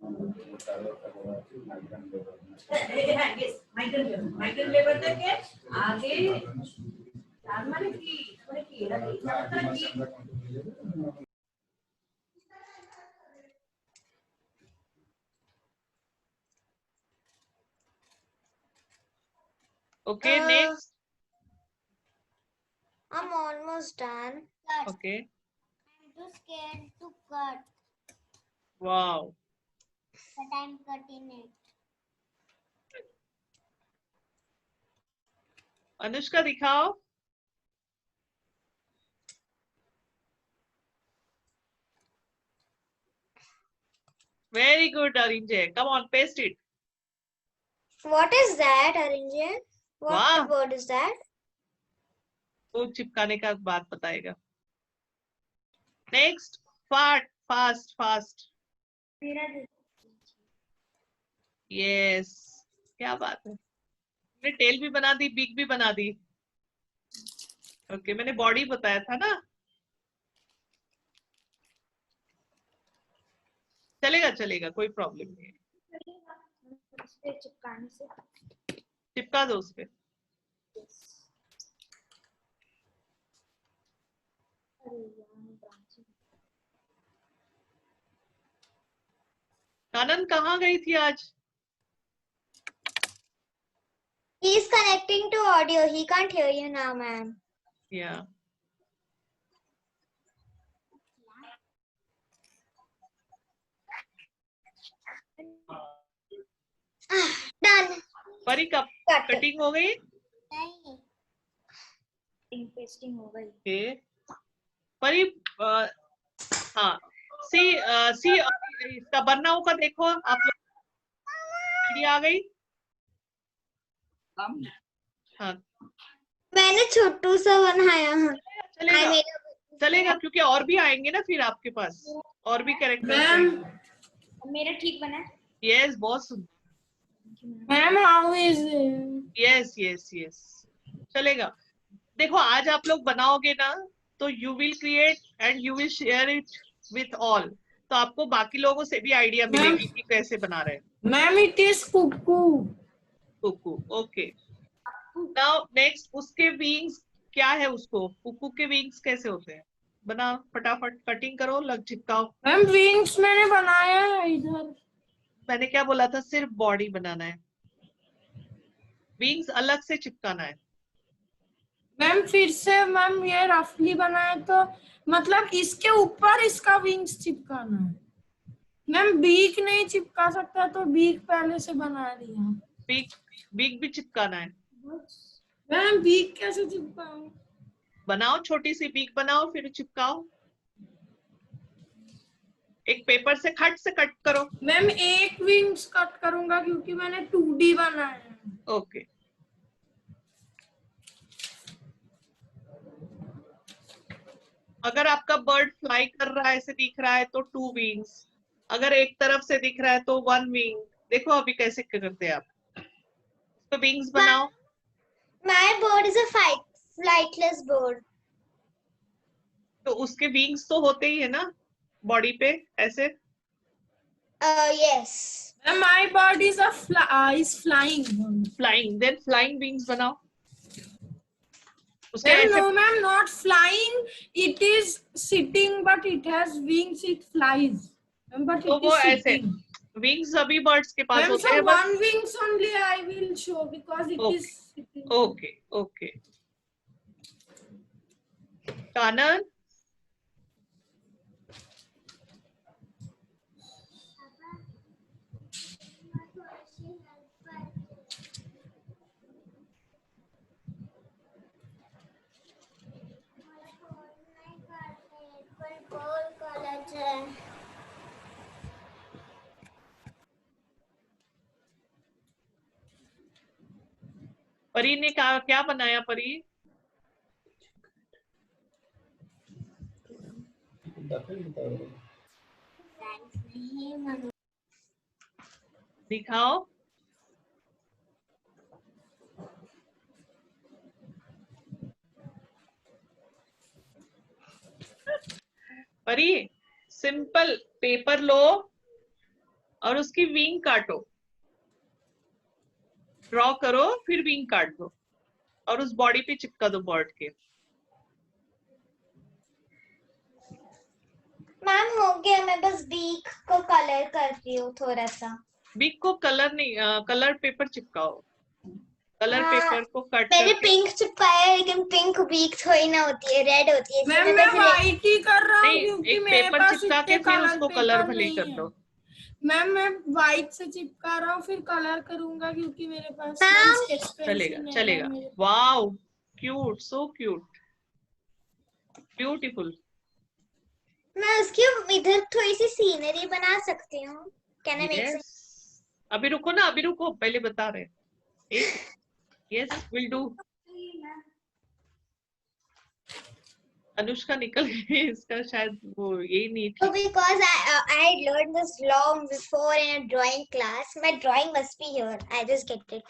Okay, next. I'm almost done. Okay. I'm too scared to cut, Wow. but I'm cutting it. Anushka दिखाओ। Very good, Arinjay. Come on, paste it. What is that, Arinjan? What Wow. word is that? वो चिपकाने का बात बताएगा। Next, fast, fast. Yes. क्या बात है? मैंने टेल भी बना दी, बिग भी बना दी। ओके, मैंने बॉडी बताया था ना। चलेगा चलेगा, कोई प्रॉब्लम नहीं है, इस पे चिपकाने से। चिपका दो उस पे। अरे यार, branching। कानन कहाँ गई थी आज? He is connecting to audio. He can't hear you now, ma'am. या Done. परी कब Cut. कटिंग हो गई? पेस्टिंग हो गई। ओके परी, हाँ सी इसका बनना का देखो आप लोग, आइडिया आ गई? हाँ मैंने छोटू सा बनाया है। चलेगा चलेगा, क्योंकि और भी आएंगे ना फिर आपके पास, और भी कैरेक्टर। मेरा ठीक बना है? यस, बहुत सुंदर। Ma'am how is yes yes yes, चलेगा। देखो आज आप लोग बनाओगे ना, तो you will create and you will share it with all, तो आपको बाकी लोगों से भी आइडिया मिलेगी कि कैसे बना रहे हैं। Ma'am it is cuckoo. Cuckoo, okay. Now next, उसके विंग्स क्या है? उसको कुकू के विंग्स कैसे होते हैं? बना फटाफट, कटिंग करो, लग चिपकाओ। मैम विंग्स मैंने बनाया है इधर। मैंने क्या बोला था? सिर्फ बॉडी बनाना है, विंग्स अलग से चिपकाना है। मैम फिर से मैम ये रफली बनाया तो मतलब इसके ऊपर इसका विंग्स चिपकाना है। मैम बीक नहीं चिपका सकता तो बीक पहले से बना लिया। बीक भी चिपकाना है। मैम बीक कैसे चिपकाऊं? बनाओ, छोटी सी बीक बनाओ, फिर चिपकाओ। एक पेपर से खट से कट करो। मैम एक विंग्स कट करूंगा क्योंकि मैंने 2D बनाया है। ओके अगर आपका बर्ड फ्लाई कर रहा है, ऐसे दिख रहा है, तो 2 विंग्स। अगर एक तरफ से दिख रहा है तो 1 विंग। देखो अभी कैसे करते हैं आप, तो विंग्स बनाओ। My bird is a flightless bird. तो उसके विंग्स तो होते ही है ना बॉडी पे ऐसे। Yes. Ma'am, my bird is flying. Flying, then flying wings बनाओ उसके Ma'am, ऐसे। no, ma'am, not flying. It is sitting, but it has wings. It flies. Ma'am, but तो it वो is ऐसे sitting. विंग्स सभी बर्ड्स के पास Ma'am, होते so हैं, बस। one wings only I will show because it is sitting. Okay okay Kanan, Pari ने क्या बनाया? परी दिखाओ। परी सिंपल पेपर लो और उसकी विंग काटो, ड्रॉ करो, फिर विंग काट दो और उस बॉडी पे चिपका दो बर्ड के। मैम हो गया, मैं बस बीक को कलर करती हूँ थोड़ा सा। बीक को कलर नहीं, कलर पेपर चिपकाओ, कलर हाँ, पेपर को कट मैंने करके। पिंक चिपकाया है, लेकिन पिंक बीक थोड़ी ना होती है, रेड होती है। मैम इसलिए मैं बस white ही कर रहा हूँ नहीं, क्योंकि एक मेरे पेपर पास चिपका के इतने फिर उसको कलर पेपर भले नहीं कर है। दो। मैम मैं व्हाइट से चिपका रहा हूँ फिर कलर करूंगा क्योंकि मेरे पास मैम, स्केच पेंसिल चलेगा नहीं है चलेगा। मेरे। Wow, cute, so cute, beautiful. मैं उसकी इधर थोड़ी सी सीनरी बना सकती हूँ। Can I make some? Yes, अभी रुको ना, अभी रुको, पहले बता रहे। Yes will do. अनुष्का निकल गई, इसका शायद वो यही नहीं So ठीक। because I had learned this long before in a drawing class, my drawing must be here. I just get it.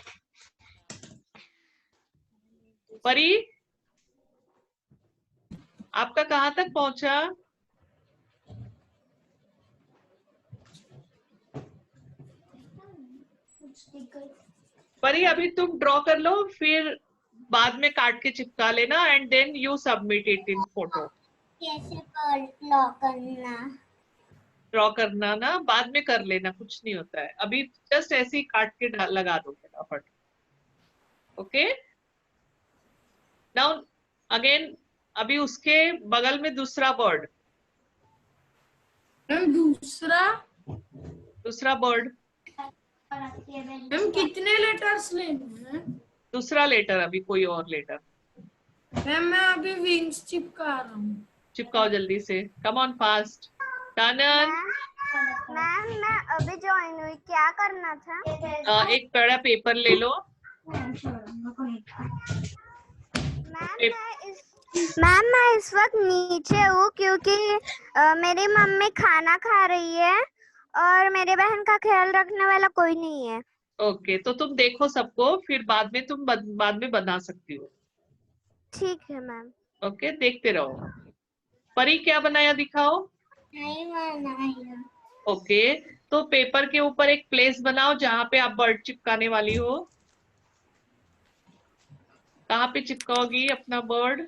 परी आपका कहाँ तक पहुंचा? परी अभी तुम ड्रॉ कर लो, फिर बाद में काट के चिपका लेना and then you submit it in photo. कैसे ड्रॉ करना? ड्रॉ करना ना बाद में कर लेना, कुछ नहीं होता है, अभी जस्ट ऐसे ही काट के लगा दो फटाफट। ओके, नाउ अगेन अभी उसके बगल में दूसरा बर्ड, मैम दूसरा बर्ड, मैम कितने लेटर्स लेने हैं? दूसरा लेटर, अभी कोई और लेटर मैम मैं अभी विंग्स चिपका रहा हूँ। चिपकाओ जल्दी से, कम ऑन फास्ट। कानन मैम मैं अभी ज्वाइन हुई, क्या करना था? एक बड़ा पेपर ले लो। मैम मैं इस वक्त नीचे हूँ क्योंकि मेरी मम्मी खाना खा रही है और मेरे बहन का ख्याल रखने वाला कोई नहीं है। ओके, तो तुम देखो सबको, फिर बाद में तुम बाद में बना सकती हो। ठीक है मैम। ओके, देखते रहो। परी क्या बनाया दिखाओ। नहीं बनाया। ओके, तो पेपर के ऊपर एक प्लेस बनाओ जहां पे आप बर्ड चिपकाने वाली हो। कहाँ पे चिपकाओगी अपना बर्ड?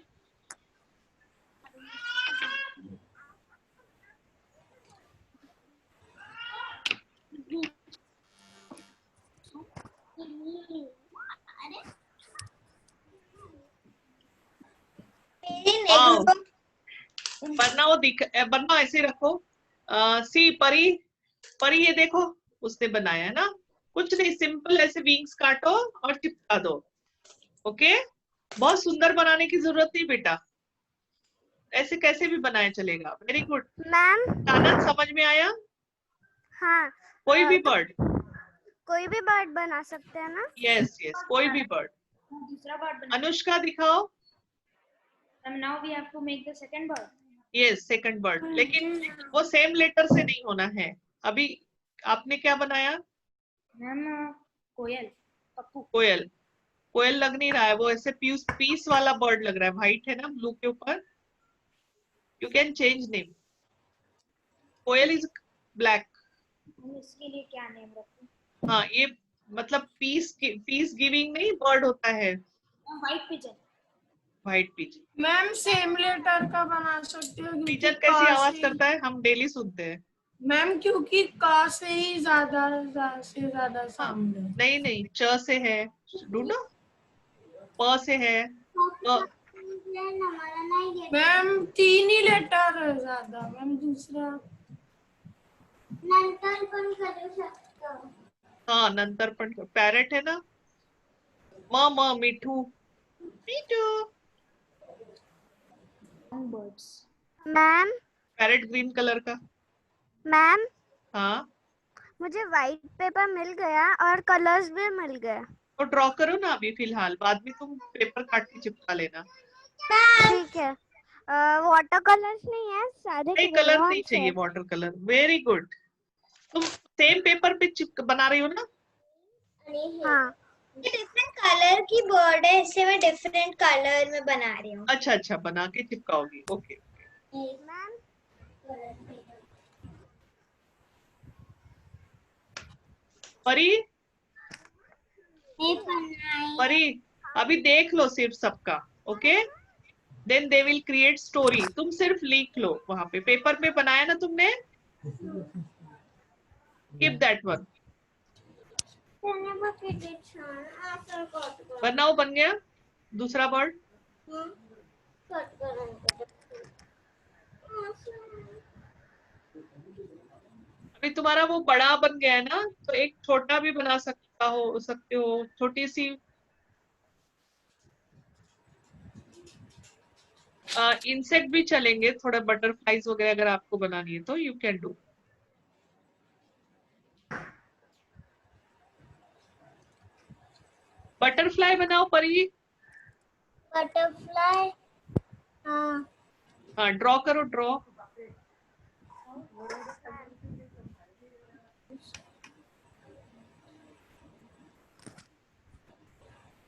वरना वो वरना ऐसे रखो। सी परी, परी ये देखो, उसने बनाया है ना, कुछ नहीं, सिंपल ऐसे विंग्स काटो और चिपका दो। ओके, बहुत सुंदर बनाने की जरूरत नहीं बेटा, ऐसे कैसे भी बनाया चलेगा। Very good ma'am. कानन, समझ में आया? हाँ। कोई भी बर्ड, कोई भी बर्ड बना सकते हैं ना? यस यस, कोई भी बर्ड। दूसरा बर्ड अनुष्का दिखाओ। now we have to make the second bird. Yes, second bird, लेकिन वो सेम लेटर से नहीं होना है। अभी आपने क्या बनाया? मैम कोयल, पप्पू। कोयल, कोयल लग नहीं रहा है, वो ऐसे पीस वाला बर्ड लग रहा है, व्हाइट है ना ब्लू के ऊपर। You can change name, koel is black. हम इसके लिए क्या नेम रखें? हाँ, ये मतलब पीस गिविंग नहीं बर्ड होता है। White pigeon. White pigeon. Ma'am same letter का बना सकते हो। पिजन कैसी आवाज करता है, हम डेली सुनते हैं। मैम क्योंकि का से ही ज्यादा सामने। नहीं नहीं, च से है, ढूंढो, प से है, मैम 3 ही लेटर है ज्यादा। मैम दूसरा हाँ नंतर पण, पैरेट है ना, म मिठू, मिठू। मैम। पैरेट ग्रीन कलर का। मैम हाँ, मुझे व्हाइट पेपर मिल गया और कलर्स भी मिल गए। तो ड्रॉ करो ना अभी फिलहाल, बाद में तुम पेपर काट के चिपका लेना। ठीक है। वाटर कलर्स नहीं है, सारे नहीं, कलर नहीं crayons चाहिए, है। Water colour. वेरी गुड, तुम सेम पेपर पे बना रही हो ना? हाँ, डिफरेंट कलर की बर्ड है इसलिए मैं डिफरेंट कलर में बना रही हूँ। अच्छा अच्छा, बना के चिपकाओगी। ओके, मैम परी, परी अभी देख लो सिर्फ सबका। Okay, then they will create story. तुम सिर्फ लिख लो वहां पे, पेपर में बनाया ना तुमने, कीप दैट वन। बनाओ, बन गया दूसरा बर्ड। अभी तुम्हारा वो बड़ा बन गया है ना, तो एक छोटा भी बना सकते हो, छोटी सी इंसेक्ट भी चलेंगे, थोड़ा बटरफ्लाईज वगैरह अगर आपको बनानी है तो यू कैन डू। बटरफ्लाई बनाओ परी। बटरफ्लाई। हाँ, ड्रॉ करो, ड्रॉ।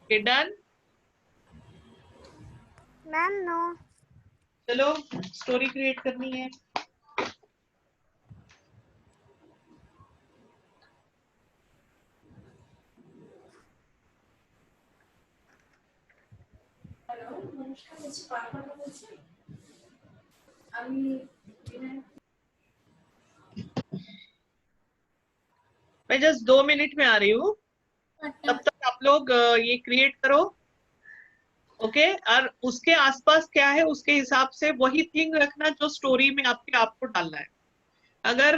डन। Ma'am no. चलो स्टोरी क्रिएट करनी है। হ্যালো নমস্কার বলছি পারপাটা বলছি আমি मैं जस्ट 2 मिनट में आ रही हूँ, तब तक आप लोग ये क्रिएट करो, ओके। और उसके आसपास क्या है उसके हिसाब से वही थिंग रखना जो स्टोरी में आपको डालना है। अगर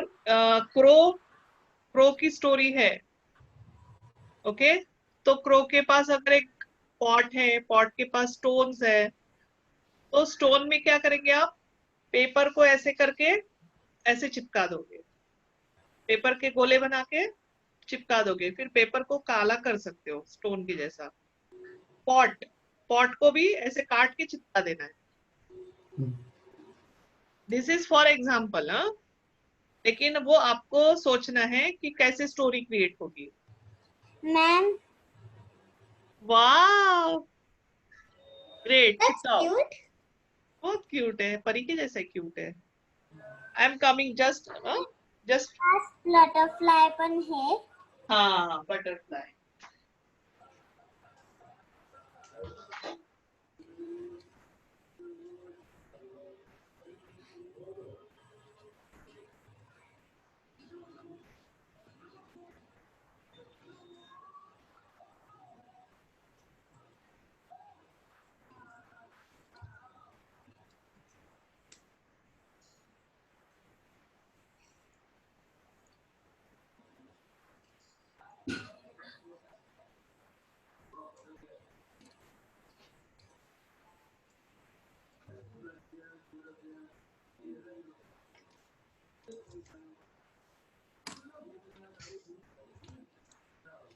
क्रो की स्टोरी है, ओके, तो क्रो के पास अगर एक पॉट है, पॉट के पास स्टोन्स है, तो स्टोन में क्या करेंगे आप, पेपर को ऐसे करके ऐसे चिपका दोगे, पेपर के गोले बना के चिपका दोगे, फिर पेपर को काला कर सकते हो स्टोन की जैसा। पॉट को भी ऐसे काट के चिपका देना है। दिस इज फॉर एग्जाम्पल, हाँ, लेकिन वो आपको सोचना है कि कैसे स्टोरी क्रिएट होगी। मैम वाह, ग्रेट, that's चिपकाओ। cute. बहुत क्यूट है, परी के जैसा क्यूट है। I am coming just Has butterfly पण है. हाँ, बटरफ्लाई।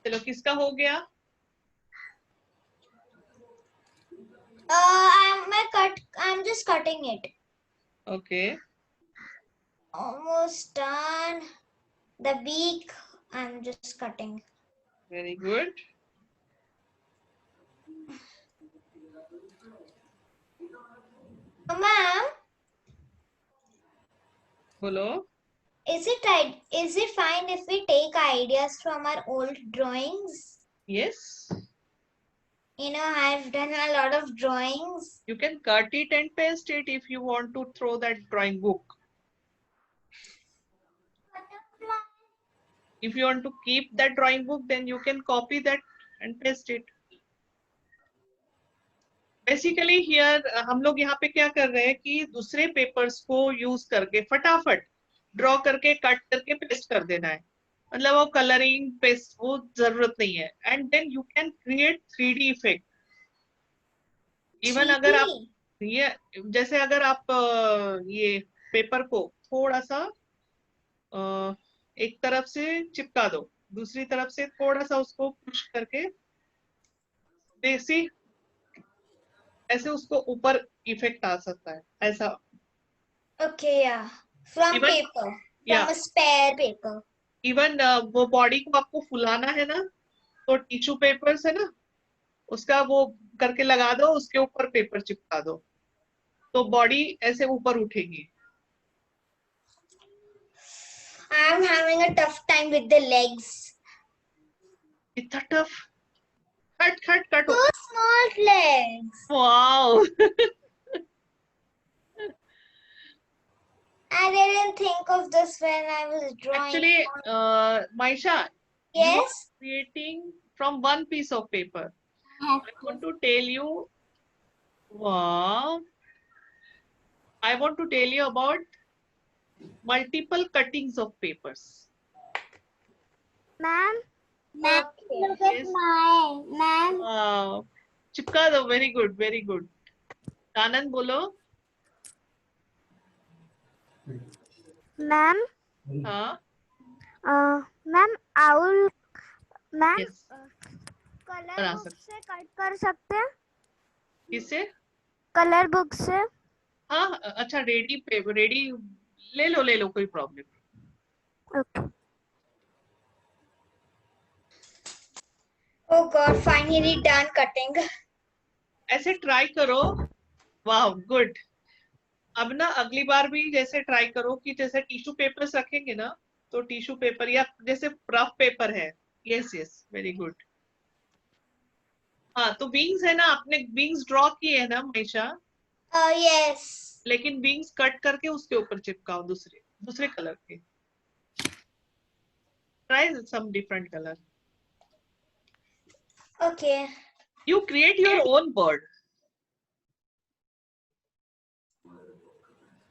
चलो, किसका हो गया? I'm just cutting it. Okay, Almost done. The beak, I'm just cutting. Very good. Ma'am, बोलो। is it fine if we take ideas from our old drawings? Yes, You know, I've done a lot of drawings. you can cut it and paste it if you want to throw that drawing book. Butterfly. If you want to keep that drawing book, then you can copy that and paste it. Basically here हम लोग यहाँ पे क्या कर रहे हैं कि दूसरे पेपर्स को यूज करके फटाफट ड्रॉ करके कट करके पेस्ट कर देना है, मतलब वो कलरिंग पेस्ट वो जरूरत नहीं है। And then you can create 3D effect. Even अगर आप ये जैसे अगर आप ये पेपर को थोड़ा सा एक तरफ से चिपका दो, दूसरी तरफ से थोड़ा सा उसको पुश करके देसी ऐसे उसको ऊपर इफेक्ट आ सकता है ऐसा। Okay, yeah. From Even- paper. From Yeah. a spare paper. Even वो बॉडी को आपको फुलाना है ना, तो टिश्यू पेपर्स है ना, उसका वो करके लगा दो, उसके ऊपर पेपर चिपका दो, तो बॉडी ऐसे ऊपर उठेगी। I'm having a tough time with the legs. इतना tough, cut Two small legs. Wow. I didn't think of this when I was drawing. Actually, Maisha, you are Yes. creating from one piece of paper. I want to tell you, wow, I want to tell you about multiple cuttings of papers. Ma'am. Okay. Look at Yes. mine. Ma'am. Wow, चिपका दो, very good, very good. आनंद बोलो। मैम हाँ, ma'am owl ma'am yes. Colour बना बुक सकते। से कट कर सकते हैं, किससे? कलर बुक से। हाँ, अच्छा, रेडी पेपर, रेडी ले लो, कोई problem. Okay Oh God, finally done cutting. ऐसे ट्राई करो। वाह, गुड। अब ना अगली बार भी जैसे ट्राई करो कि जैसे टिश्यू पेपर्स रखेंगे ना, तो टिश्यू पेपर या जैसे रफ पेपर है, यस यस, वेरी गुड। हाँ तो विंग्स है ना, आपने विंग्स ड्रॉ किए है ना मनीषा, Yes. लेकिन विंग्स कट करके उसके ऊपर चिपकाओ दूसरे दूसरे कलर के, try some different colour, Okay. You create your own bird.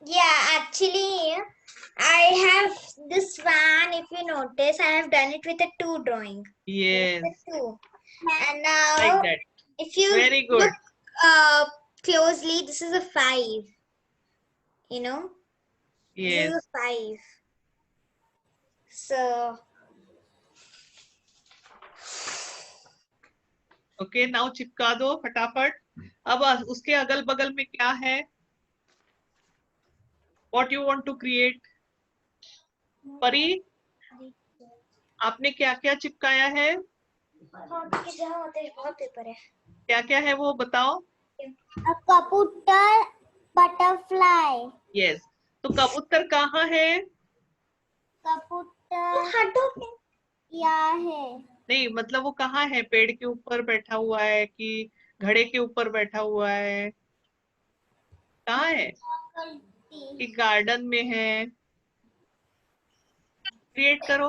Yeah, actually, I have this swan. If you notice, I have done it with a 2 drawing. Yes, With a 2. And like now, that. if you Very good. look closely, this is a 5. You know, this Yes. is a 5. So, okay now चिपका दो फटाफट. अब उसके अगल बगल में क्या है, what you want to create. Pari, आपने क्या क्या चिपकाया है, बहुत पेपर है. क्या क्या है वो बताओ. A kabutar, butterfly. यस, तो कबूतर कहाँ है. कबूतर हटो. यहाँ है. नहीं मतलब वो कहाँ है, पेड़ के ऊपर बैठा हुआ है कि घड़े के ऊपर बैठा हुआ है, कहाँ है, कि गार्डन में है. क्रिएट करो.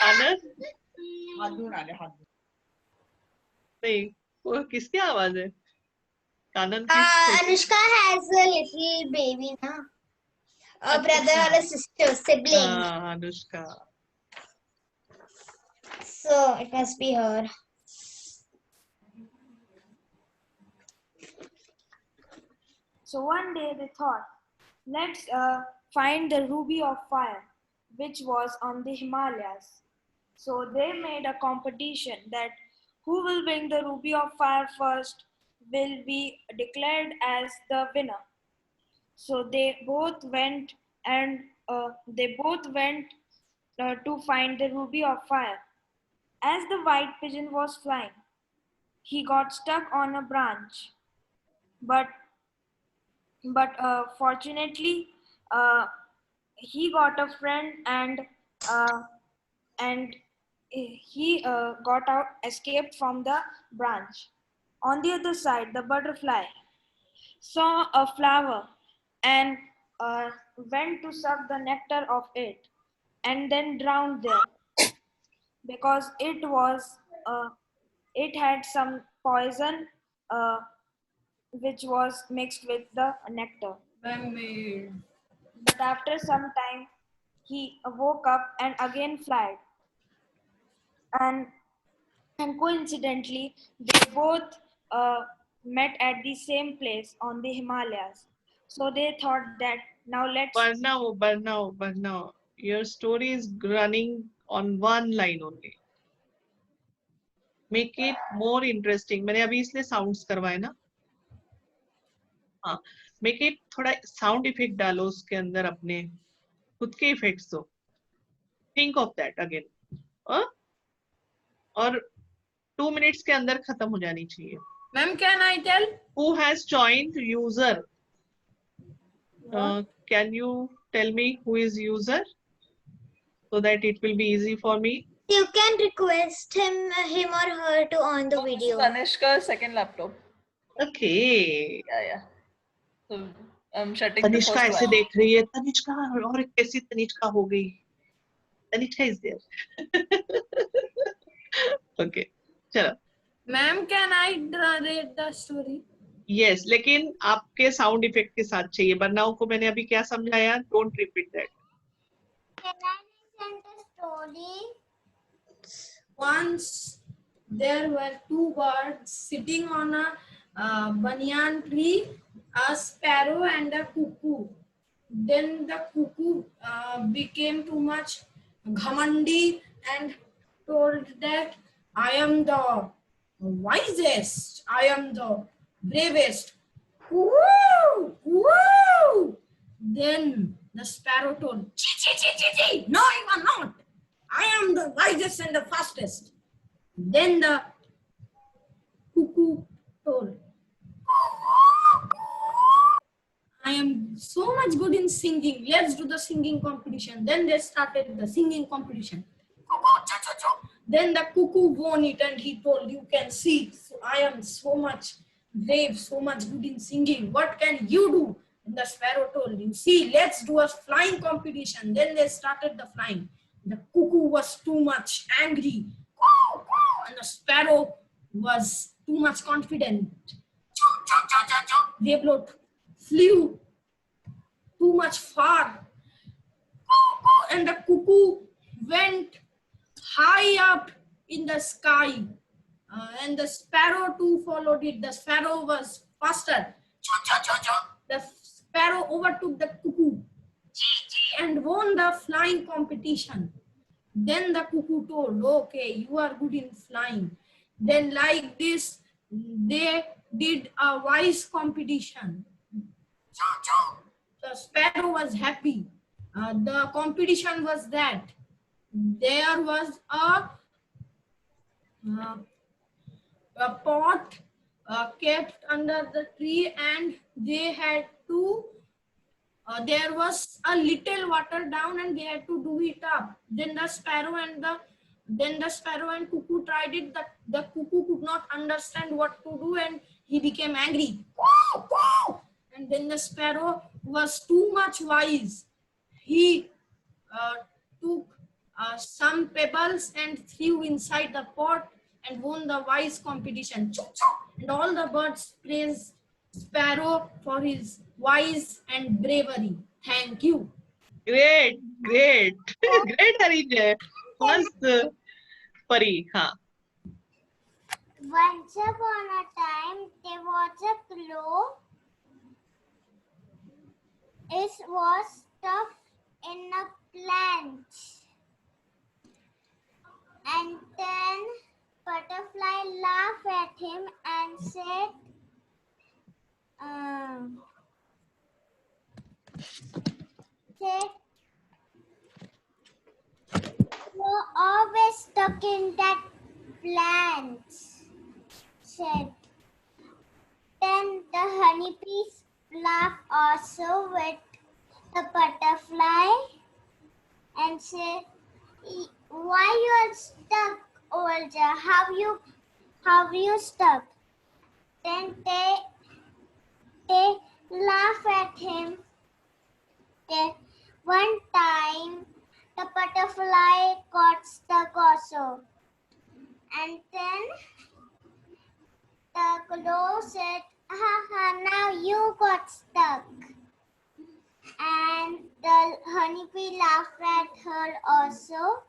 आनंद नहीं, वो किसकी आवाज है, कानन की. Anushka has a little baby, na? A brother or a sister, sibling. Anushka. So it must be her. So one day they thought, let's find the ruby of fire, which was on the Himalayas. So they made a competition that who will bring the ruby of fire first will be declared as the winner. So they both went to find the ruby of fire. As the white pigeon was flying, he got stuck on a branch. But fortunately, he got a friend and he got out, escaped from the branch. On the other side, the butterfly saw a flower and went to suck the nectar of it and then drowned there because it had some poison which was mixed with the nectar. But after some time, he woke up and again flied. And coincidentally, they both met at the same place on the Himalayas. So they thought that now let's. Barnao, your story is running on one line only. Make it more interesting. मैंने अभी इसलिए साउंड्स करवाए ना. हाँ, मेक इट थोड़ा साउंड इफेक्ट डालो उसके अंदर, अपने खुद के इफेक्ट्स दो. Think of that again. और 2 मिनट्स के अंदर खत्म हो जानी चाहिए. Ma'am can I tell. Who has joined user, can you tell me who is user so that it will be easy for me. You can request him or her to on the video. Tanishka's second laptop. Okay. Yeah. So I'm shutting the Tanishka first ऐसे one. देख रही है, तनिष्का और कैसी तनिष्का हो गई. Tanishka is there. Okay, चलो. Ma'am can I read the story. Yes, लेकिन आपके साउंड इफेक्ट के साथ चाहिए. बरनाओ को मैंने अभी क्या समझाया, don't repeat that. Can I listen the story? Once there were two birds sitting on a banyan tree, a sparrow and a cuckoo. Then the cuckoo became too much ghamandi and told that I am the wisest, I am the bravest. Woo! Woo! Then the sparrow told, Chi, no, you are not. I am the wisest and the fastest. Then the cuckoo told, I am so much good in singing. Let's do the singing competition. Then they started the singing competition. Then the cuckoo won it and he told, you can see, so I am so much brave, so much good in singing. What can you do? And the sparrow told him, see, let's do a flying competition. Then they started the flying. The cuckoo was too much angry. And the sparrow was too much confident. They both flew too much far. And the cuckoo went high up in the sky. And the sparrow too followed it. The sparrow was faster. The sparrow overtook the cuckoo and won the flying competition. Then the cuckoo told, okay, you are good in flying. Then like this, they did a wise competition. The sparrow was happy. The competition was that there was a pot kept under the tree, and they had to there was a little water down and they had to do it up. Then the sparrow and cuckoo tried it. The cuckoo could not understand what to do and he became angry. And then the sparrow was too much wise. He took some pebbles and threw inside the pot and won the wise competition. And all the birds praised Sparrow for his wise and bravery. Thank you. Great, great, great, Harijay. First, Pari, हाँ. Once upon a time, there was a claw. It was stuck in a plant. And then butterfly laughed at him and said, you're always stuck in that plant, said. Then the honeybees laughed also with the butterfly and said, why you are stuck over there? How you stuck? Then they laugh at him. Then one time the butterfly got stuck also. And then the crow said, haha, now you got stuck. And the honeybee laughed at her also.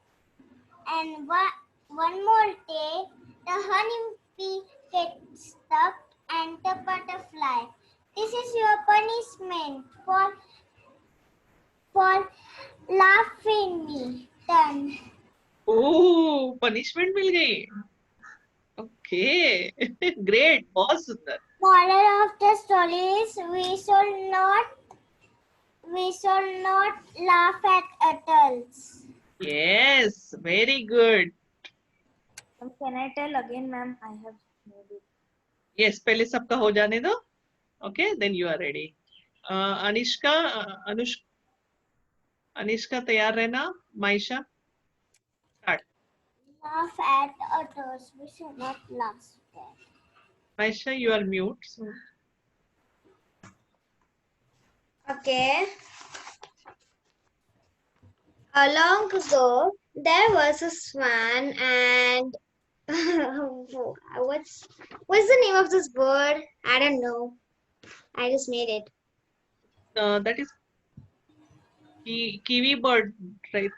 And one more day, the honeybee gets stuck and the butterfly. This is your punishment for laughing me. Done. Oh, punishment मिल गई. Okay, great, बहुत सुंदर. Moral of the story is we shall not laugh at adults. Yes, very good. Can I tell again, ma'am? I have made it. Yes, पहले सबका हो जाने दो. Okay, then you are ready. Anishka तैयार रहना. Maisha, start. Laugh at others. We should not laugh at. Maisha, you are mute. So. Okay. Long ago, there was a swan and what's the name of this bird? I don't know. I just made it. That is kiwi bird, right?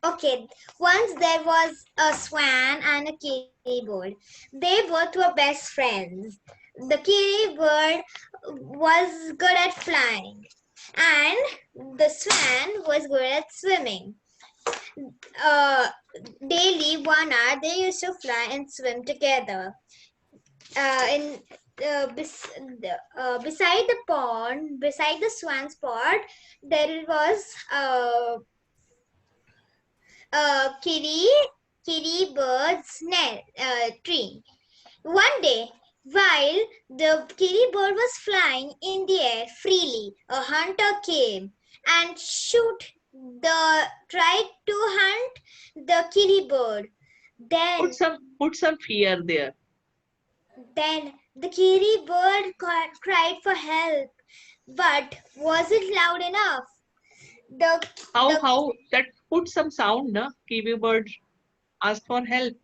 Okay, once there was a swan and a kiwi bird. They both were best friends. The kiwi bird was good at flying and the swan was good at swimming. Daily 1 hour they used to fly and swim together. Beside the pond, beside the swan's pond, there was kitty bird's tree. One day While the kitty bird was flying in the air freely, a hunter came and tried to hunt the kitty bird. Then Put some fear there. The kitty bird cried for help, but was it loud enough? How that put some sound, na? Kiwi bird ask for help.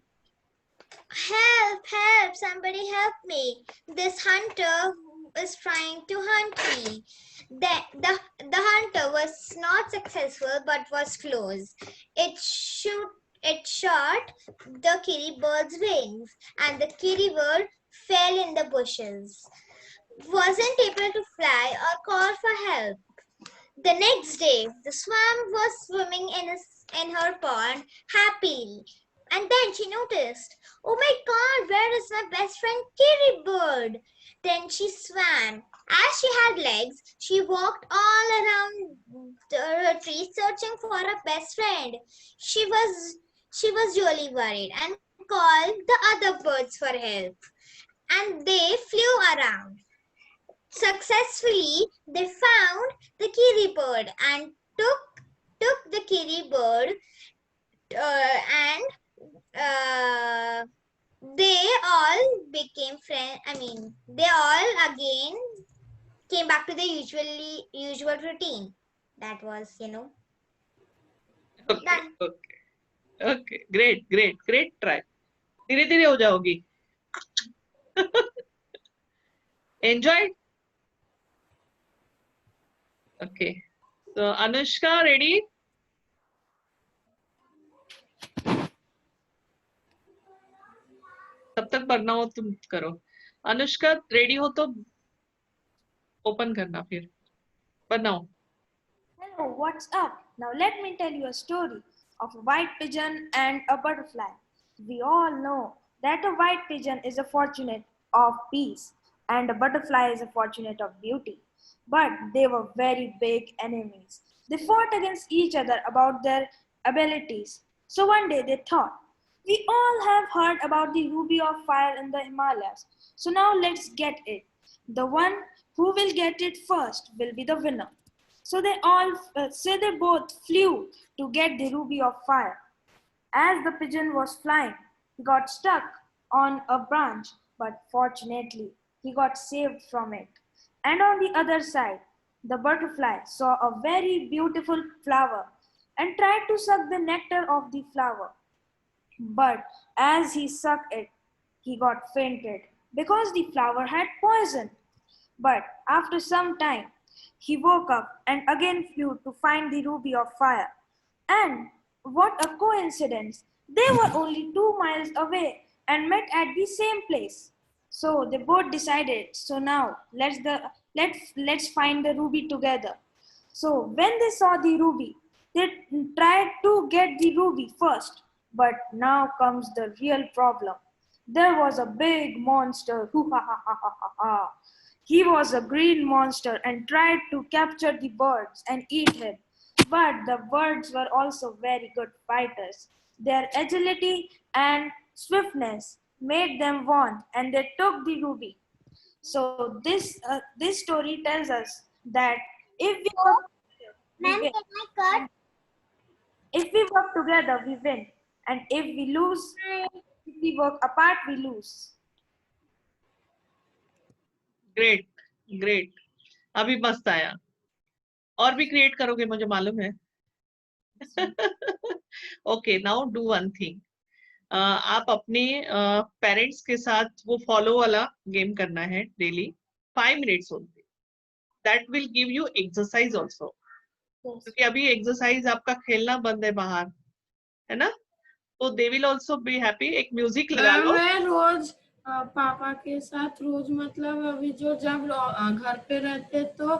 Help, help, somebody help me. This hunter is trying to hunt me. The hunter was not successful but was close. It shot the kitty bird's wings and the kitty bird fell in the bushes. Wasn't able to fly or call for help. The next day, the swan was swimming in her pond happily. And then she noticed, oh my God, where is my best friend Kitty Bird? Then she swam. As she had legs, she walked all around the tree searching for her best friend. She was really worried and called the other birds for help. And they flew around. Successfully, they found the kitty bird and took the kitty bird and they all became friends. I mean, they all again came back to the usual routine. That was, done. Okay. Great try. धीरे धीरे हो जाओगी. Enjoyed? Okay. So Anushka, ready? तब तक पढ़ना हो तुम करो. अनुष्का रेडी हो तो ओपन करना फिर बनाओ. Hello, what's up? Now let me tell you a story of a white pigeon and a butterfly. We all know that a white pigeon is a fortunate of peace and a butterfly is a fortunate of beauty. But they were very big enemies. They fought against each other about their abilities. So one day they thought, we all have heard about the ruby of fire in the Himalayas. So now let's get it. The one who will get it first will be the winner. So they both flew to get the ruby of fire. As the pigeon was flying, he got stuck on a branch, but fortunately, he got saved from it. And on the other side, the butterfly saw a very beautiful flower and tried to suck the nectar of the flower. But as he sucked it, he got fainted because the flower had poison. But after some time, he woke up and again flew to find the ruby of fire. And what a coincidence! They were only 2 miles away and met at the same place. So they both decided, so now let's find the ruby together. So when they saw the ruby, they tried to get the ruby first. But now comes the real problem. There was a big monster. He was a green monster and tried to capture the birds and eat him. But the birds were also very good fighters. Their agility and swiftness made them won, and they took the ruby. So this story tells us that if we work Ma'am, together, can I cut? if we work together, we win, and if we lose, if we work apart, we lose. Great अभी मस्त आया. और भी क्रिएट करोगे मुझे मालूम है. Okay now do one thing. आप अपने पेरेंट्स के साथ वो फॉलो वाला गेम करना है daily 5 minutes only. That will give you exercise also. क्योंकि अभी एक्सरसाइज आपका खेलना बंद है बाहर, है ना? तो they will also be happy. एक म्यूजिक लगा लो. मैं रोज पापा के साथ रोज मतलब अभी जो जब घर पे रहते तो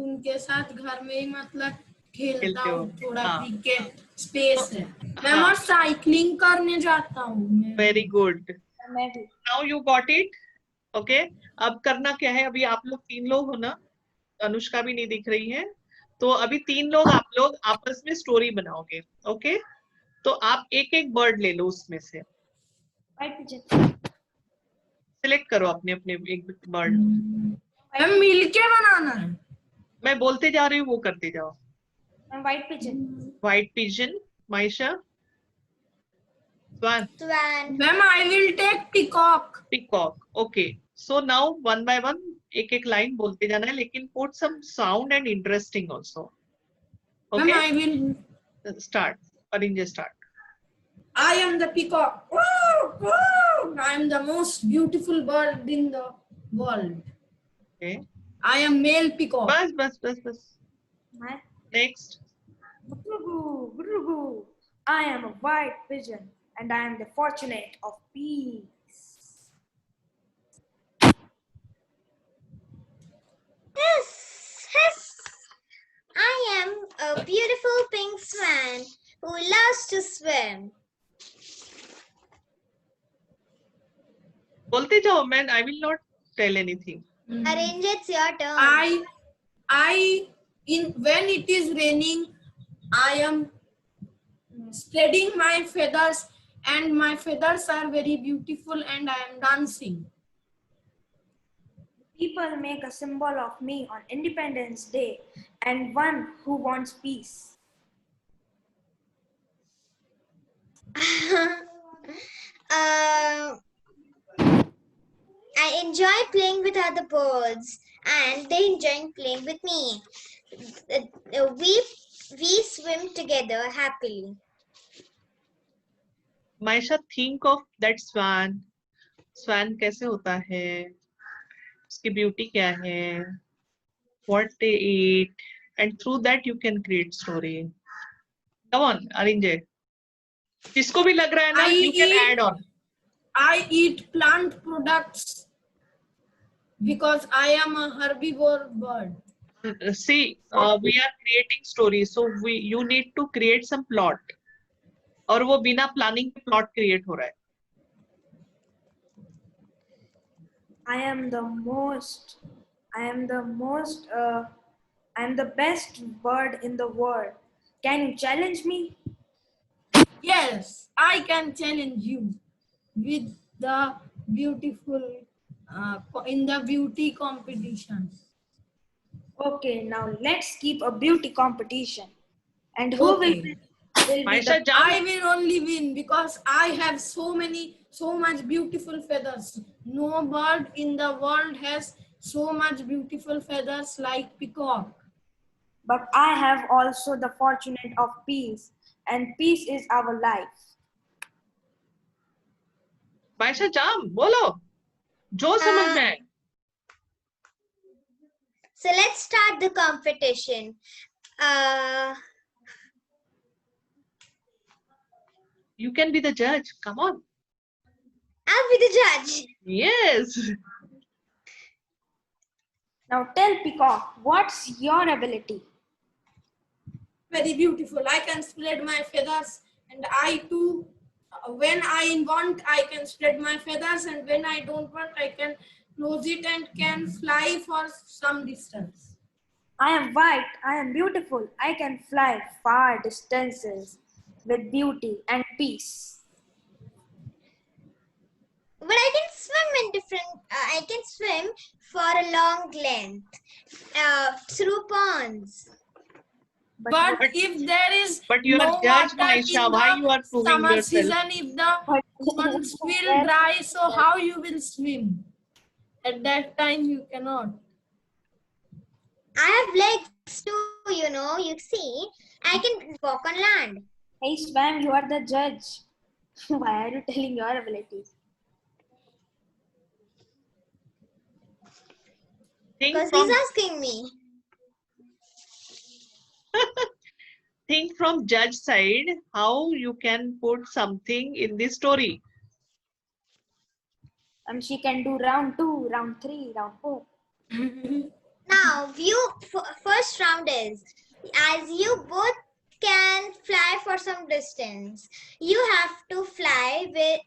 उनके साथ घर में ही मतलब खेलता हूँ थोड़ा. क्रिकेट स्पेस है. मैं और साइकिलिंग करने जाता हूँ. Very good. Now you got it. Okay अब करना क्या है, अभी आप लोग 3 लोग हो ना, अनुष्का भी नहीं दिख रही है, तो अभी 3 लोग आप लोग आपस में स्टोरी बनाओगे. ओके तो आप एक एक बर्ड ले लो उसमें से. सिलेक्ट करो अपने अपने एक बर्ड. मैम मिलके बनाना है. मैं बोलते जा रही हूँ, वो करते जाओ. White pigeon. White pigeon, Maisha. Swan, Swan. Ma'am I will take peacock. peacock. Okay. So now one by one एक एक लाइन बोलते जाना है, लेकिन put some sound and interesting also. Ma'am Okay. I will. Start. Arinja, start. I am the peacock. I am the most beautiful bird in the world. Okay. I am male peacock. बस. My Next. Guru. I am a white pigeon and I am the fortunate of peace. Yes. I am a beautiful pink swan who loves to swim. बोलते जाओ, man. I will not tell anything. Arrange, it's your turn. When it is raining, I am spreading my feathers, and my feathers are very beautiful, and I am dancing. People make a symbol of me on Independence Day and one who wants peace. I enjoy playing with other birds and they enjoy playing with me. We swim together happily. Maisha, think of that swan. Swan कैसे होता है? उसकी beauty क्या है? What they eat, and through that you can create story. Come on, Arinjay. जिसको भी लग रहा है ना, you can add on. I eat plant products because I am a herbivore bird. See, we are creating stories, so you need to create some plot. और वो बिना planning के plot create हो रहा है. I am the best bird in the world. Can you challenge me? Yes, I can challenge you with the beautiful in the beauty competition. Okay, now let's keep a beauty competition. And who Okay. will be Maisha, the jump. I will only win because I have so much beautiful feathers. No bird in the world has so much beautiful feathers like peacock. But I have also the fortunate of peace, and peace is our life. Maisha, jump. बोलो. जो समझ में आए. So let's start the competition. You can be the judge. Come on. I'll be the judge. Yes. Now tell Peacock, what's your ability? Very beautiful. I can spread my feathers, and I too, when I want, I can spread my feathers, and when I don't want, I can close it and can fly for some distance. I am white, I am beautiful, I can fly far distances with beauty and peace. But I can swim in different, I can swim for a long length through ponds. But if there is But you no are judged, water Maisha. in Why the you are proving summer yourself? season, if the ponds will dry, so how you will swim? At that time, you cannot. I have legs too, you know, you see. I can walk on land. Hey Swam, you are the judge. Why are you telling your abilities? Because he's asking me. Think from judge side how you can put something in the story. She can do round 2, round 3, round 4. Now, first round is, as you both can fly for some distance, you have to fly with